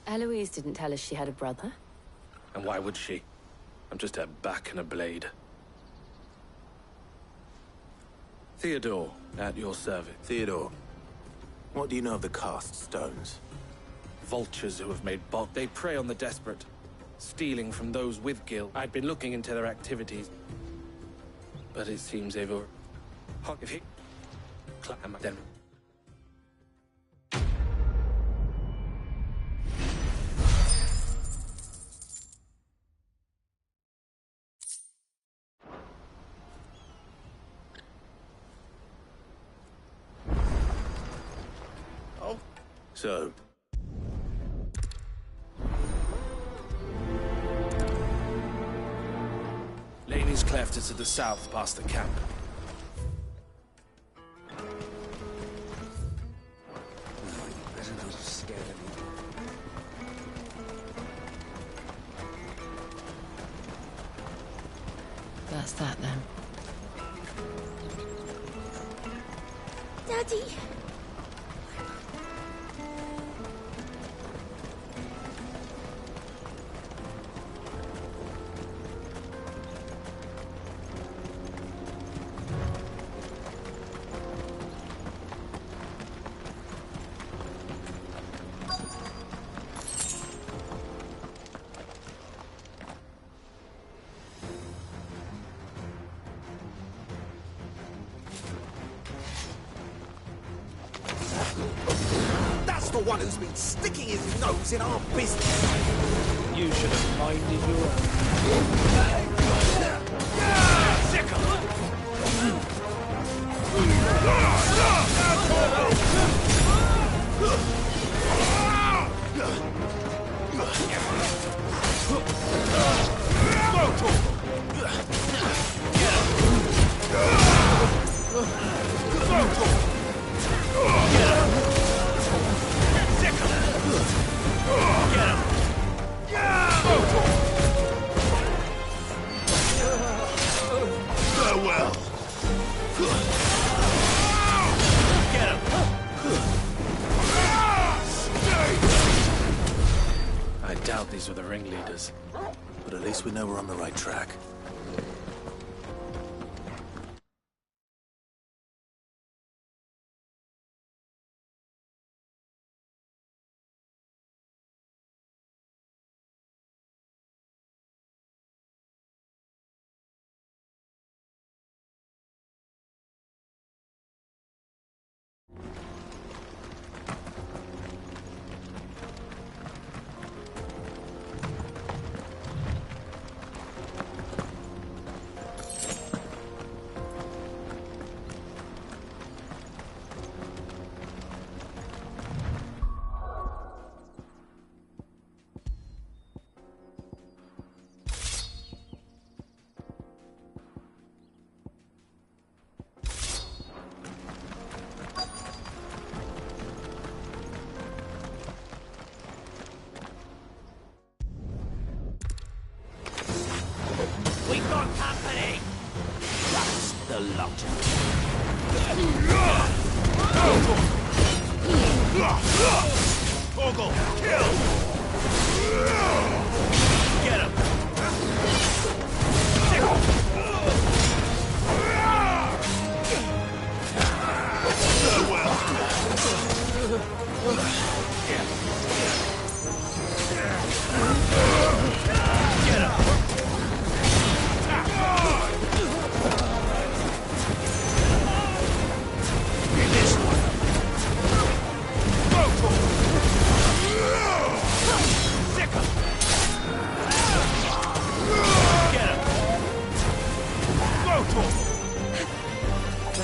Eloise didn't tell us she had a brother. And why would she? I'm just her back and a blade. Theodore, at your service. Theodore, what do you know of the cast stones? Vultures who have made bulk. They prey on the desperate, stealing from those with guilt. I'd been looking into their activities, but it seems they've... If he... Then... So... Laney's Cleft is to the south, past the camp. That's that then. Daddy! That's the one who's been sticking his nose in our business. You should have minded your Farewell! I doubt these were the ringleaders. But at least we know we're on the right track. We've got company! That's the lot. Ogle, kill! Get him!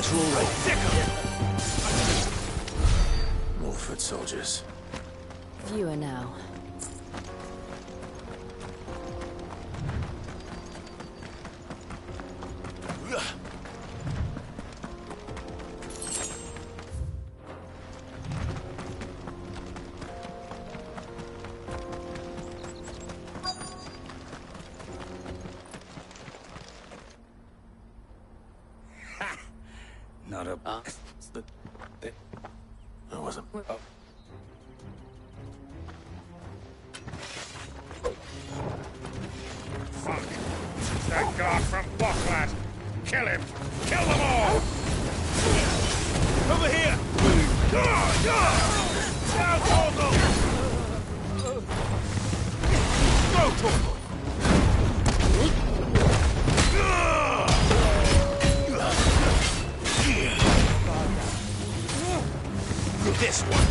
closer already. More foot soldiers. Fewer now. Not a... I wasn't. Oh. Fuck. It's that guard from Boklat. Kill him. Kill them all. Over here. Down, Torgal. Go, Torgal. This one.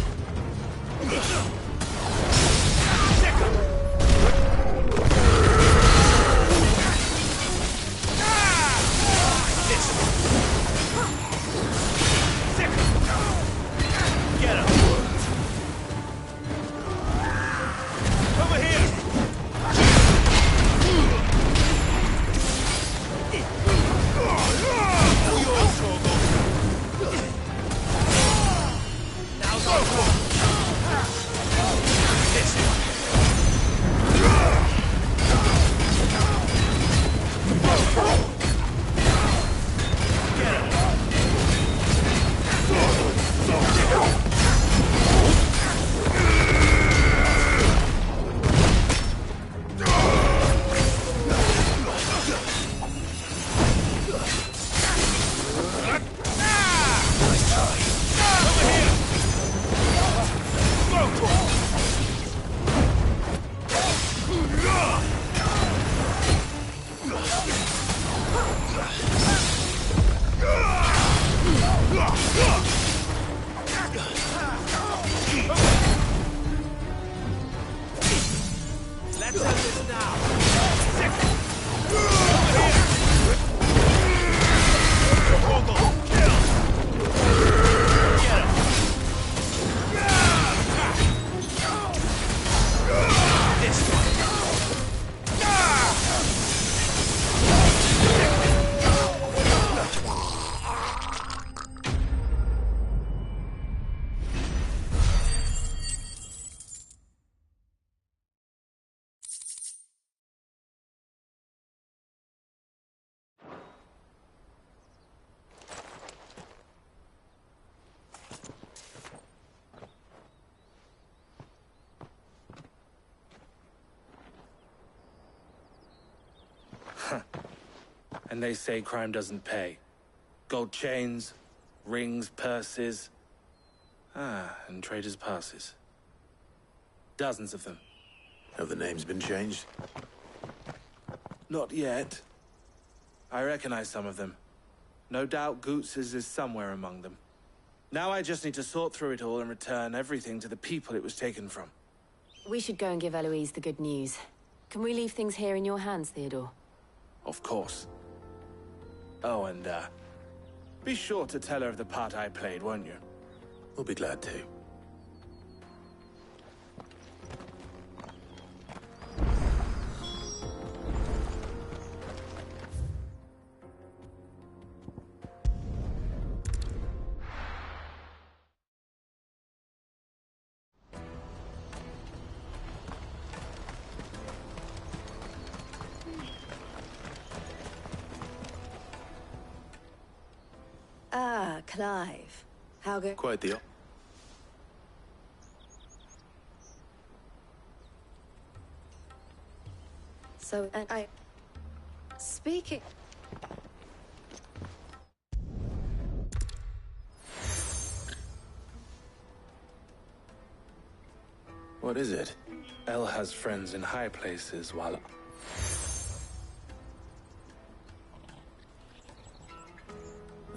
Get him. Over here. Yours, Torgal. Now go for this one. Let's end this now. And they say crime doesn't pay. Gold chains, rings, purses. And traders' passes. Dozens of them. Have the names been changed? Not yet. I recognize some of them. No doubt Goots's is somewhere among them. Now I just need to sort through it all and return everything to the people it was taken from. We should go and give Eloise the good news. Can we leave things here in your hands, Theodore? Of course. Oh, and, be sure to tell her of the part I played, won't you? We'll be glad to. Ah, Clive. How go? Quite the... So, and I... Speaking... What is it? Elle has friends in high places while...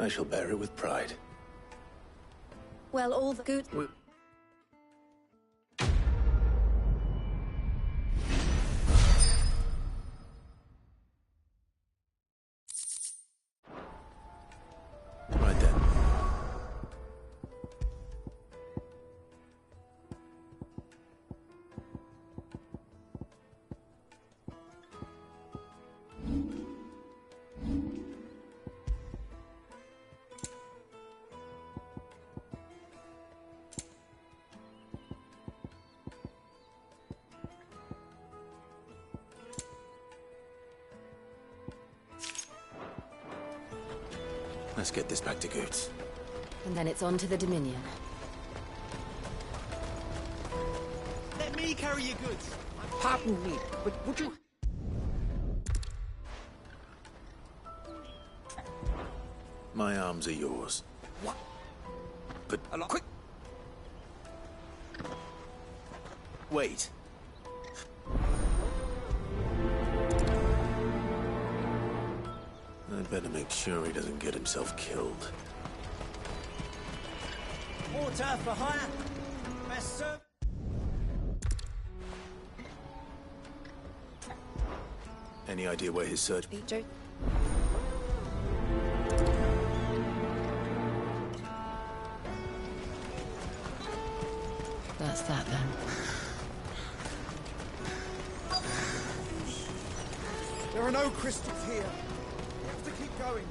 I shall bear it with pride. Well, all the good... Right then. Let's get this back to Goots. And then it's on to the Dominion. Let me carry your goods. Pardon me, but would you... My arms are yours. What? But... Quick! Wait. I'd better make sure he doesn't get himself killed. Water for hire. Best served. Any idea where his search... Joe? That's that then. There are no crystals here. We have to keep going.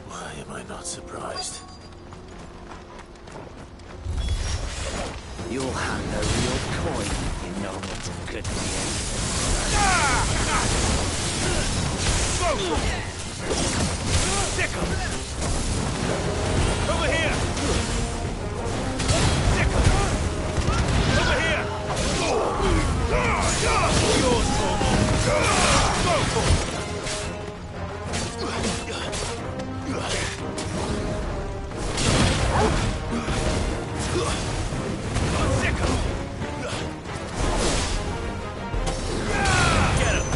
Why am I not surprised? You'll hand over your coin, you know what's good for you. Stick 'em! Over here! Stick 'em! Over here! Yours, Torgal! Go for it! Get him!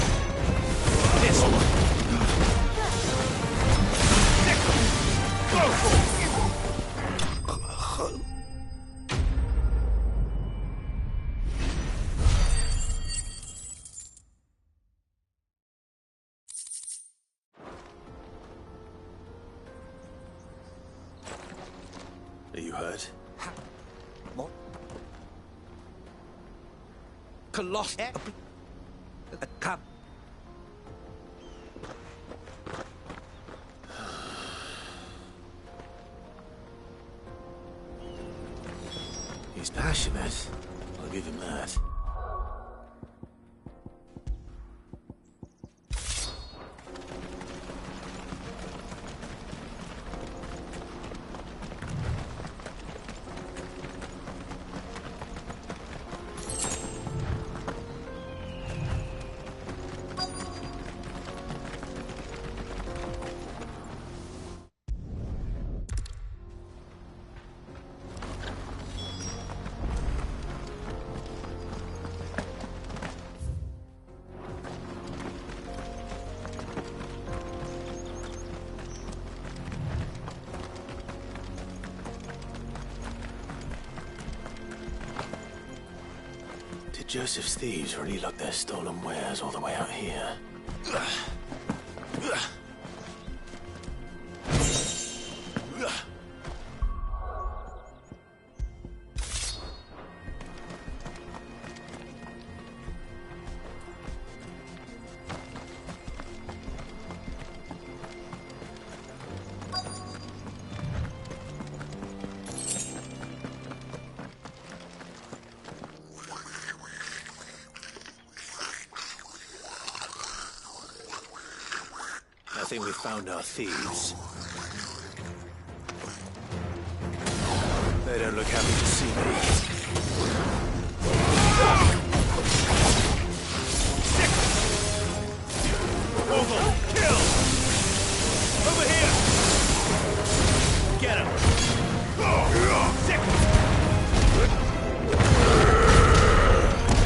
This one! Go for it! Are you hurt? What? Colossus. Come. He's passionate. I'll give him that. Did Joseph's thieves really lug their stolen wares all the way out here? I think we found our thieves. They don't look happy to see me. Torgal, kill! Over here! Get him! Stick 'em!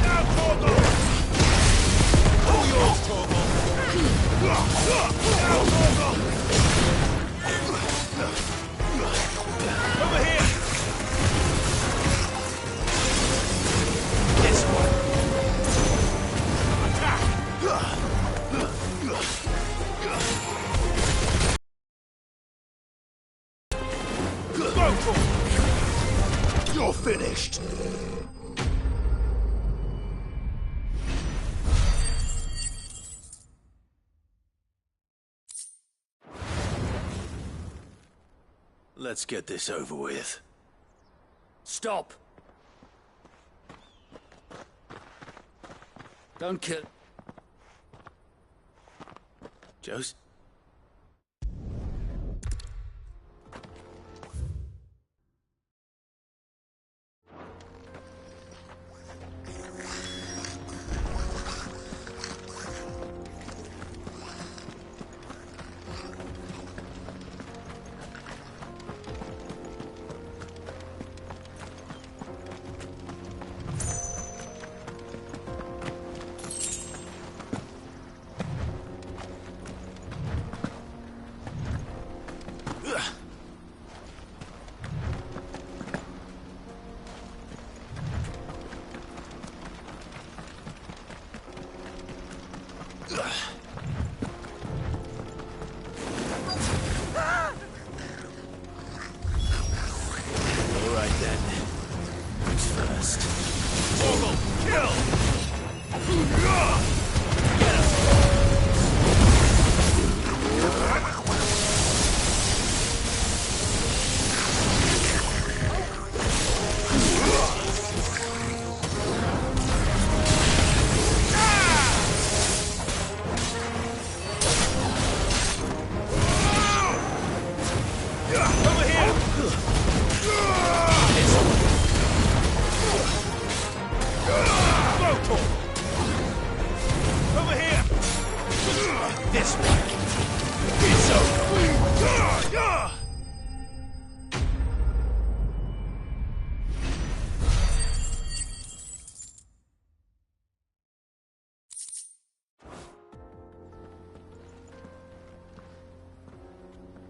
Now, Torgal! All yours, Torgal! Now, Torgal! Over here! This one! Attack! Go for it! You're finished! Let's get this over with. Stop! Don't kill... Joseph?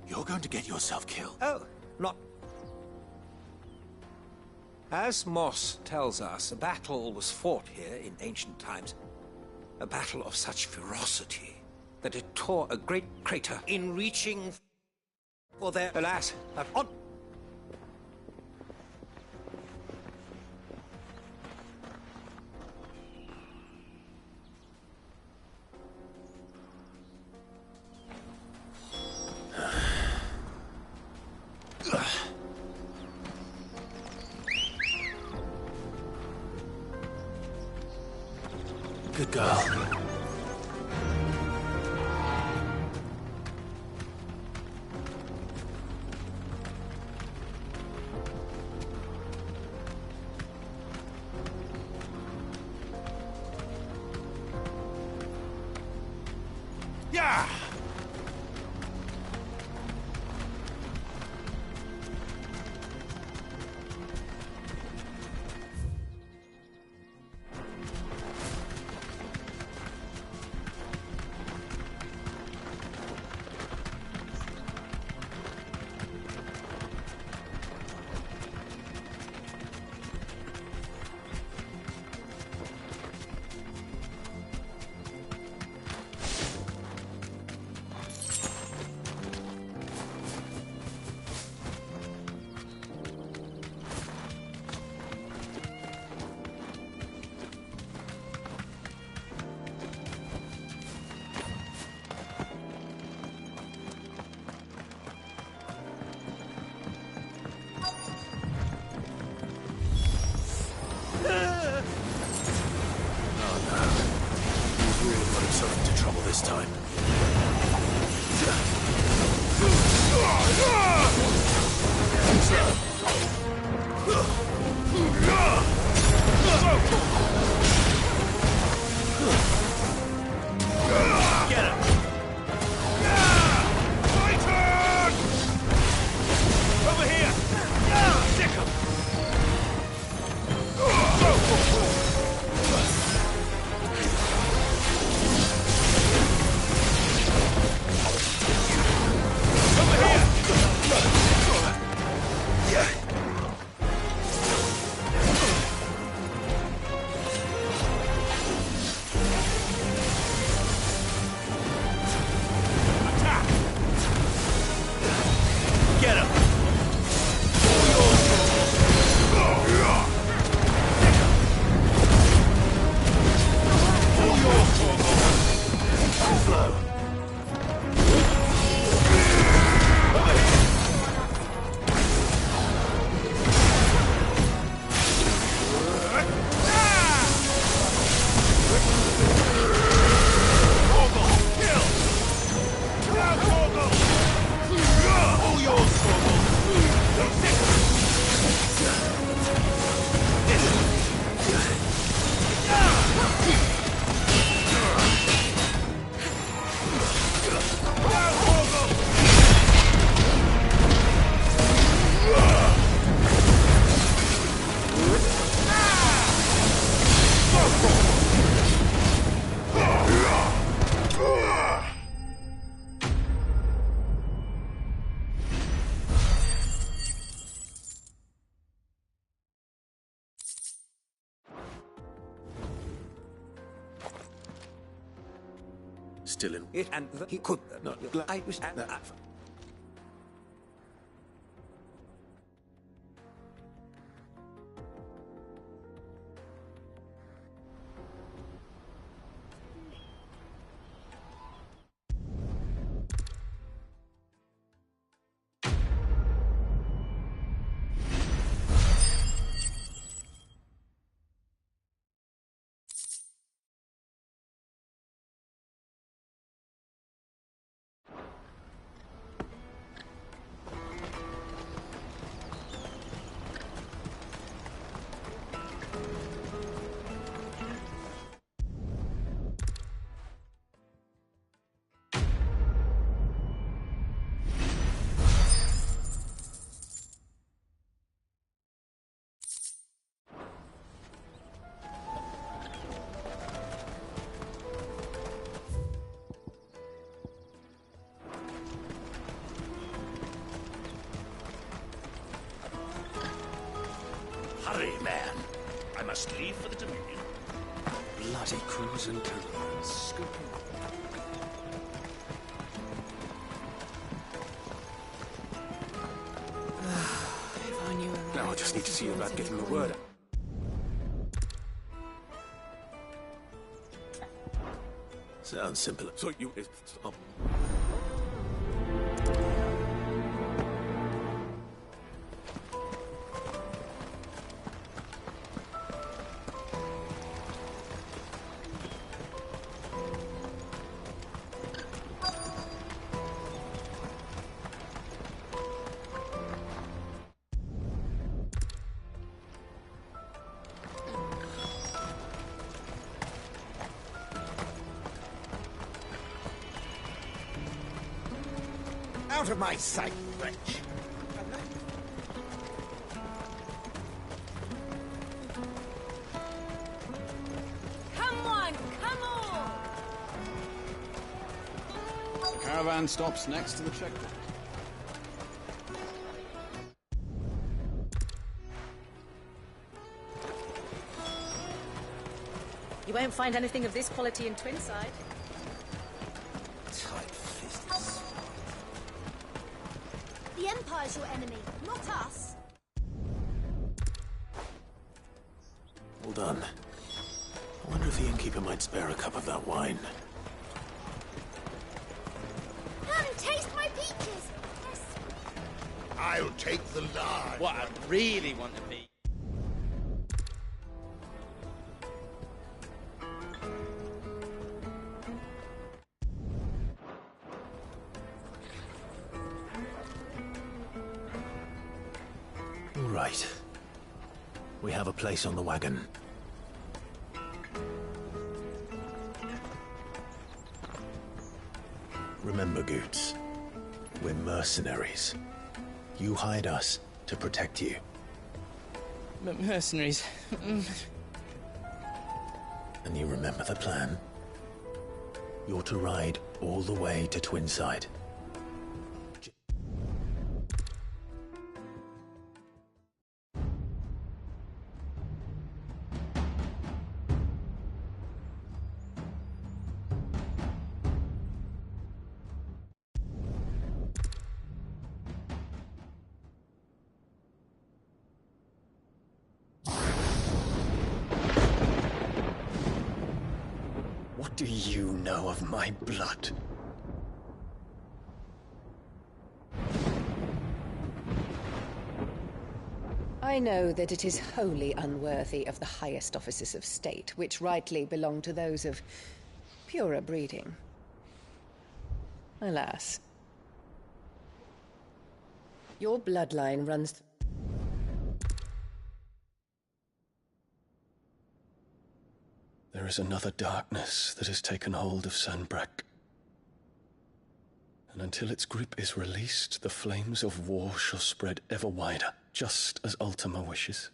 You're going to get yourself killed. Oh, not... As Moss tells us, a battle was fought here in ancient times. A battle of such ferocity that it tore a great crater in reaching for their... Alas, on... Good girl. Yeah! This time. Get him! Over here! Stick him! still in it, and he could not. I was at Hurry, man. I must leave for the Dominion. Bloody crews and cannons. Scooping. If I knew where Now I just need to see about getting the word out. Sounds simple. So you... Oh. Out of my sight, wretch! Come on, come on! The caravan stops next to the checkpoint. You won't find anything of this quality in Twinside. The Empire's your enemy, not us. Hold on. I wonder if the innkeeper might spare a cup of that wine. Come, taste my peaches! Yes. I'll take the large. What I really want to be. All right. We have a place on the wagon. Remember, Goots, we're mercenaries. You hired us to protect you. Mercenaries. And you remember the plan? You're to ride all the way to Twinside. What do you know of my blood? I know that it is wholly unworthy of the highest offices of state, which rightly belong to those of purer breeding. Alas. Your bloodline runs... There is another darkness that has taken hold of Sanbreque. And until its grip is released, the flames of war shall spread ever wider, just as Ultima wishes.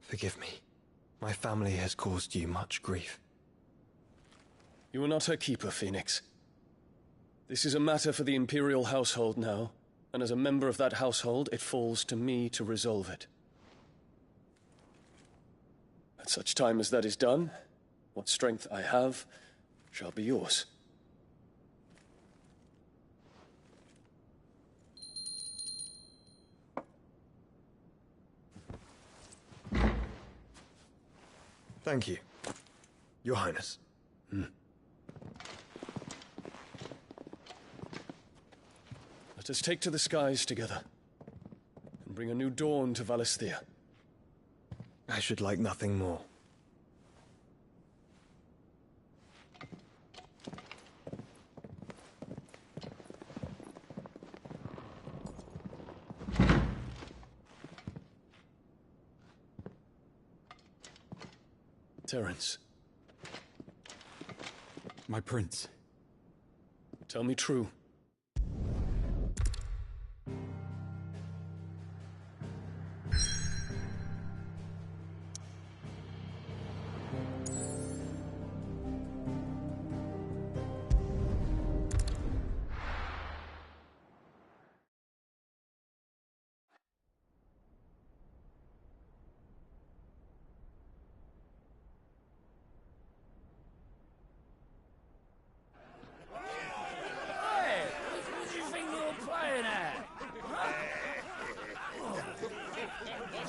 Forgive me. My family has caused you much grief. You are not her keeper, Phoenix. This is a matter for the Imperial household now, and as a member of that household, it falls to me to resolve it. At such time as that is done, what strength I have, shall be yours. Thank you, Your Highness. Let us take to the skies together, and bring a new dawn to Valisthea. I should like nothing more. Terence. My prince. Tell me true.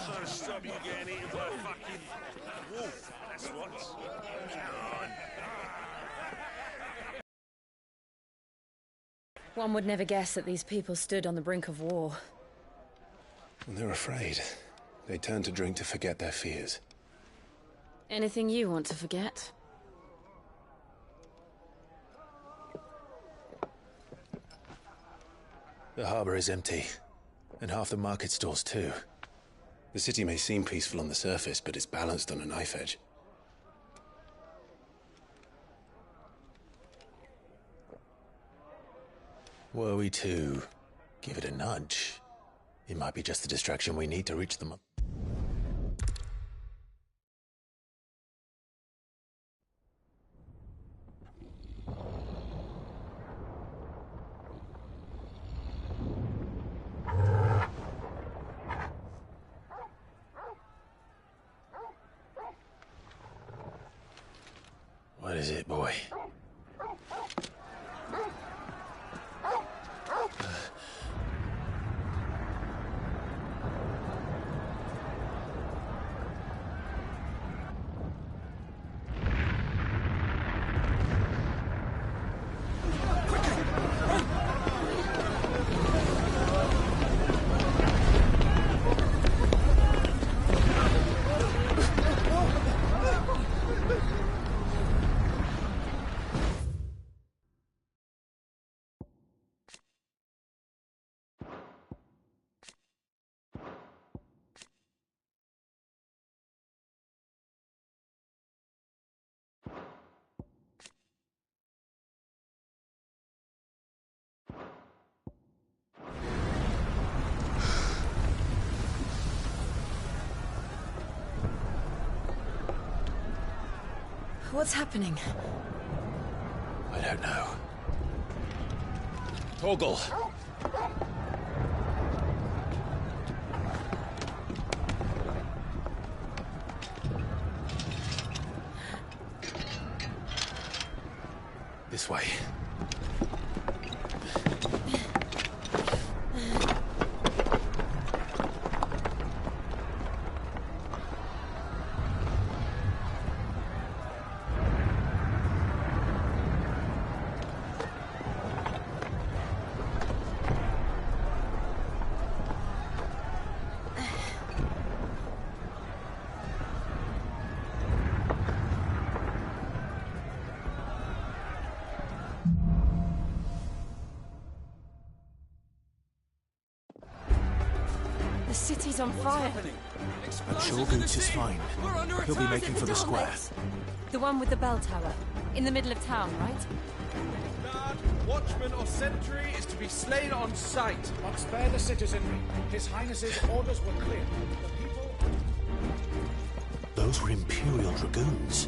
Trying to stop you getting eaten by a fucking wolf. That's what. Come on. One would never guess that these people stood on the brink of war. Well, they're afraid. They turn to drink to forget their fears. Anything you want to forget? The harbor is empty, and half the market stalls too. The city may seem peaceful on the surface, but it's balanced on a knife edge. Were we to give it a nudge, it might be just the distraction we need to reach them. What is it, boy? What's happening? I don't know. Torgal! This way. The city's on fire. I'm sure Boots is fine. He'll be making for the square. The one with the bell tower. In the middle of town, right? Guard, watchman or sentry is to be slain on sight. But spare the citizenry. His Highness's orders were clear. The people... Those were Imperial Dragoons.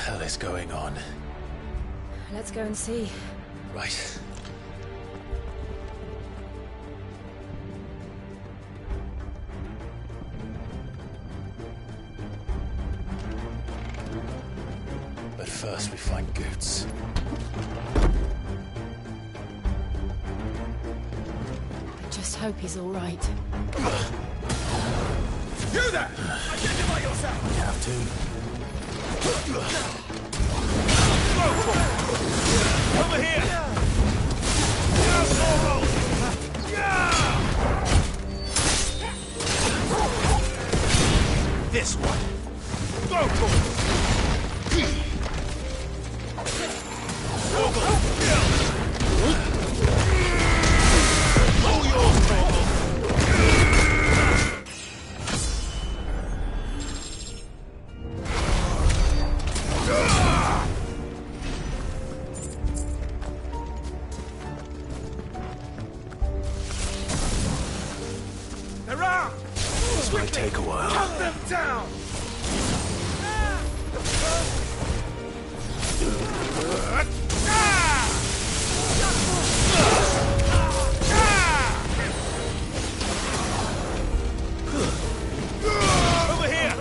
hell is going on? Let's go and see. Right. But first we find Goots. I just hope he's all right. You there! Identify yourself! We have to. Over here! This one. Go for all yours, Torgal! They're out! This might take a while. Cut them down! Over here!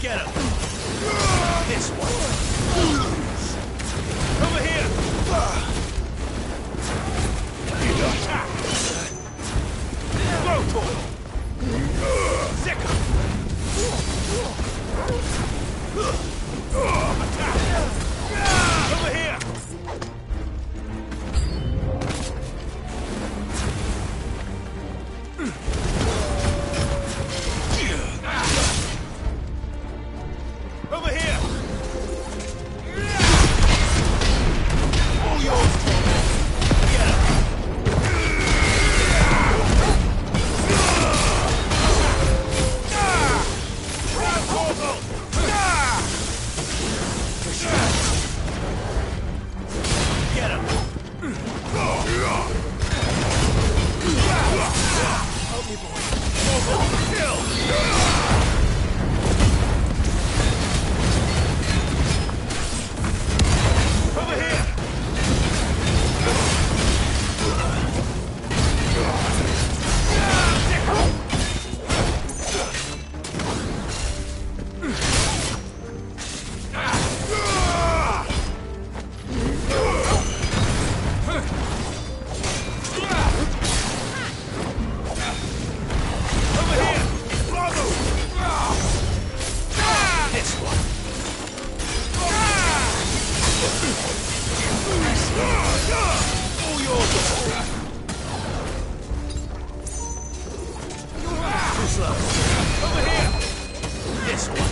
Get him! This one. Over here! Go, Torgal! Over here! Over here! All yours, Torgal! Get him! Round, Torgal! Get him! Help me, boy! Torgal, kill! Over here! Over here! Bravo! This one. All yours! Too slow. Over here! This one.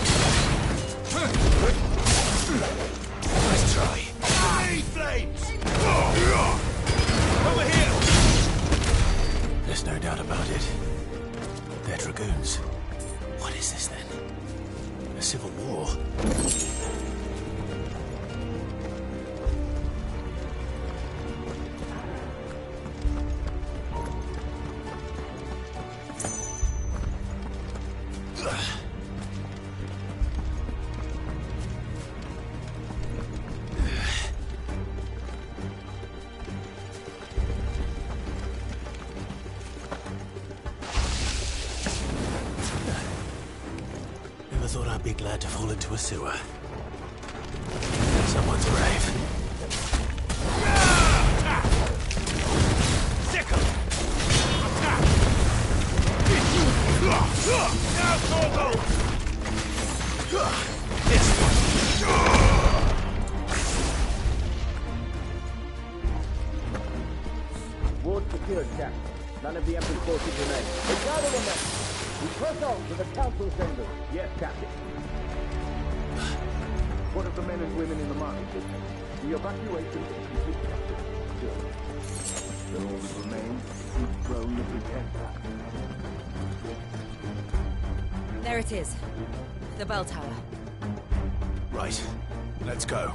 Nice try. Grenade flames! Over here! There's no doubt about it. They're dragoons. What is this then? A civil war? Never thought I'd be glad to fall into a sewer. Someone's brave. Now, Torgal! This one. Ward secured, Captain. None of the Emperor's forces remain. We gather the men. We press on to the council chambers. Yes, Captain. What of the men and women in the market district? The evacuation is complete, Captain. Good. Then all that remains is the throne of the Empire. There it is. The bell tower. Right. Let's go.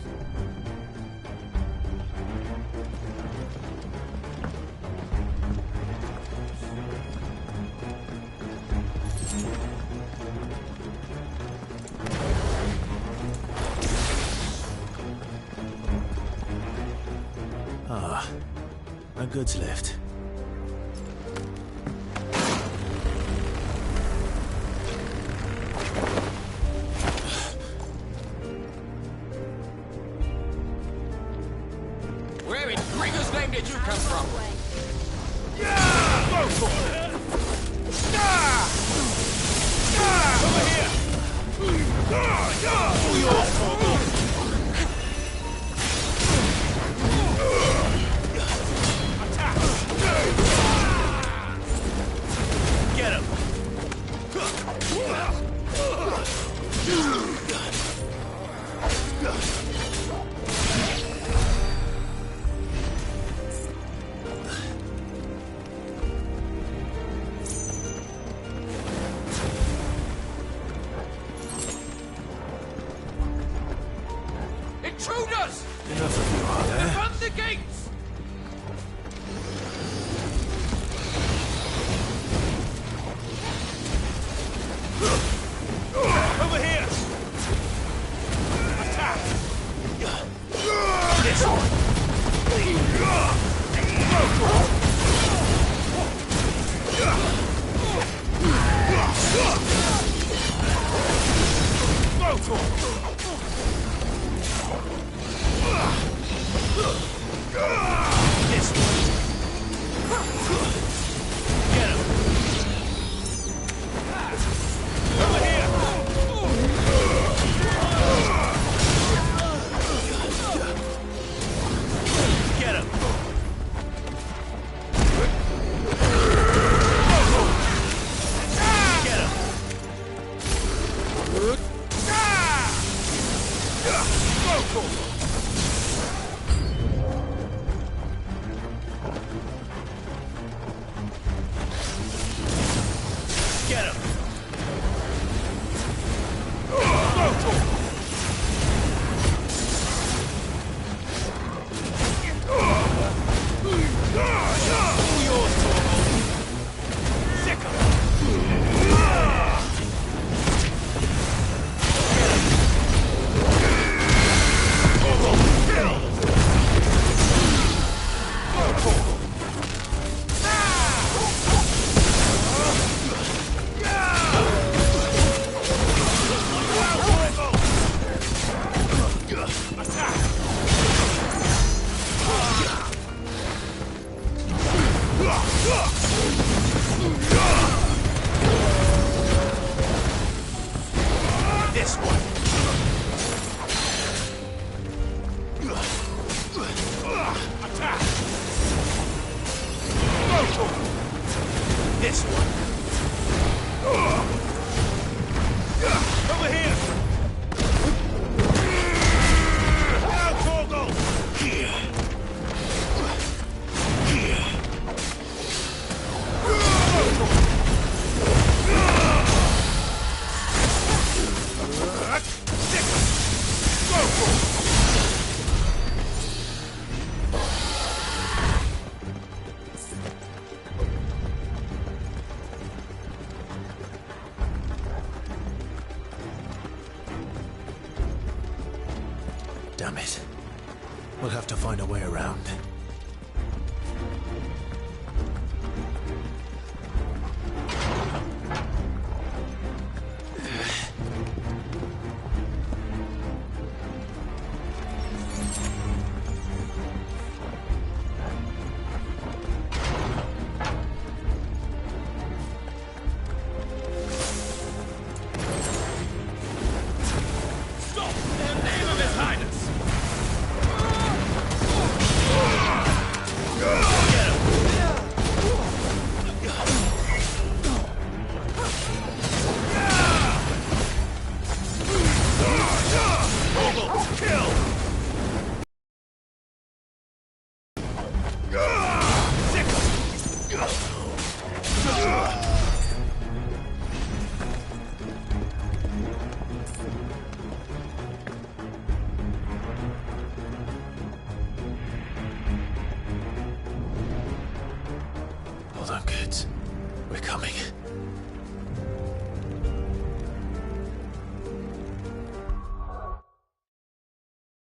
Ah, a goods lift. Where in Gringo's name did you come from? Yeah! Go for it! Yeah! Yeah! Over here! Yeah! Yeah! All yours, Torgal! Attack! Get him! Intruders! Enough of you, are there? Defend the gates! Over here! Attack! This one! Go for it! This one! Get him! Over here! Get him! Get him! Go for it! Get him! Go for it! All yours, Torgal! Sick of it! This one. Attack. Go for it. This one. Over here. Now, Torgal. Go for it. Damn it. We'll have to find a way around. Stop! In the name of His Highness! Hold on, kids. We're coming.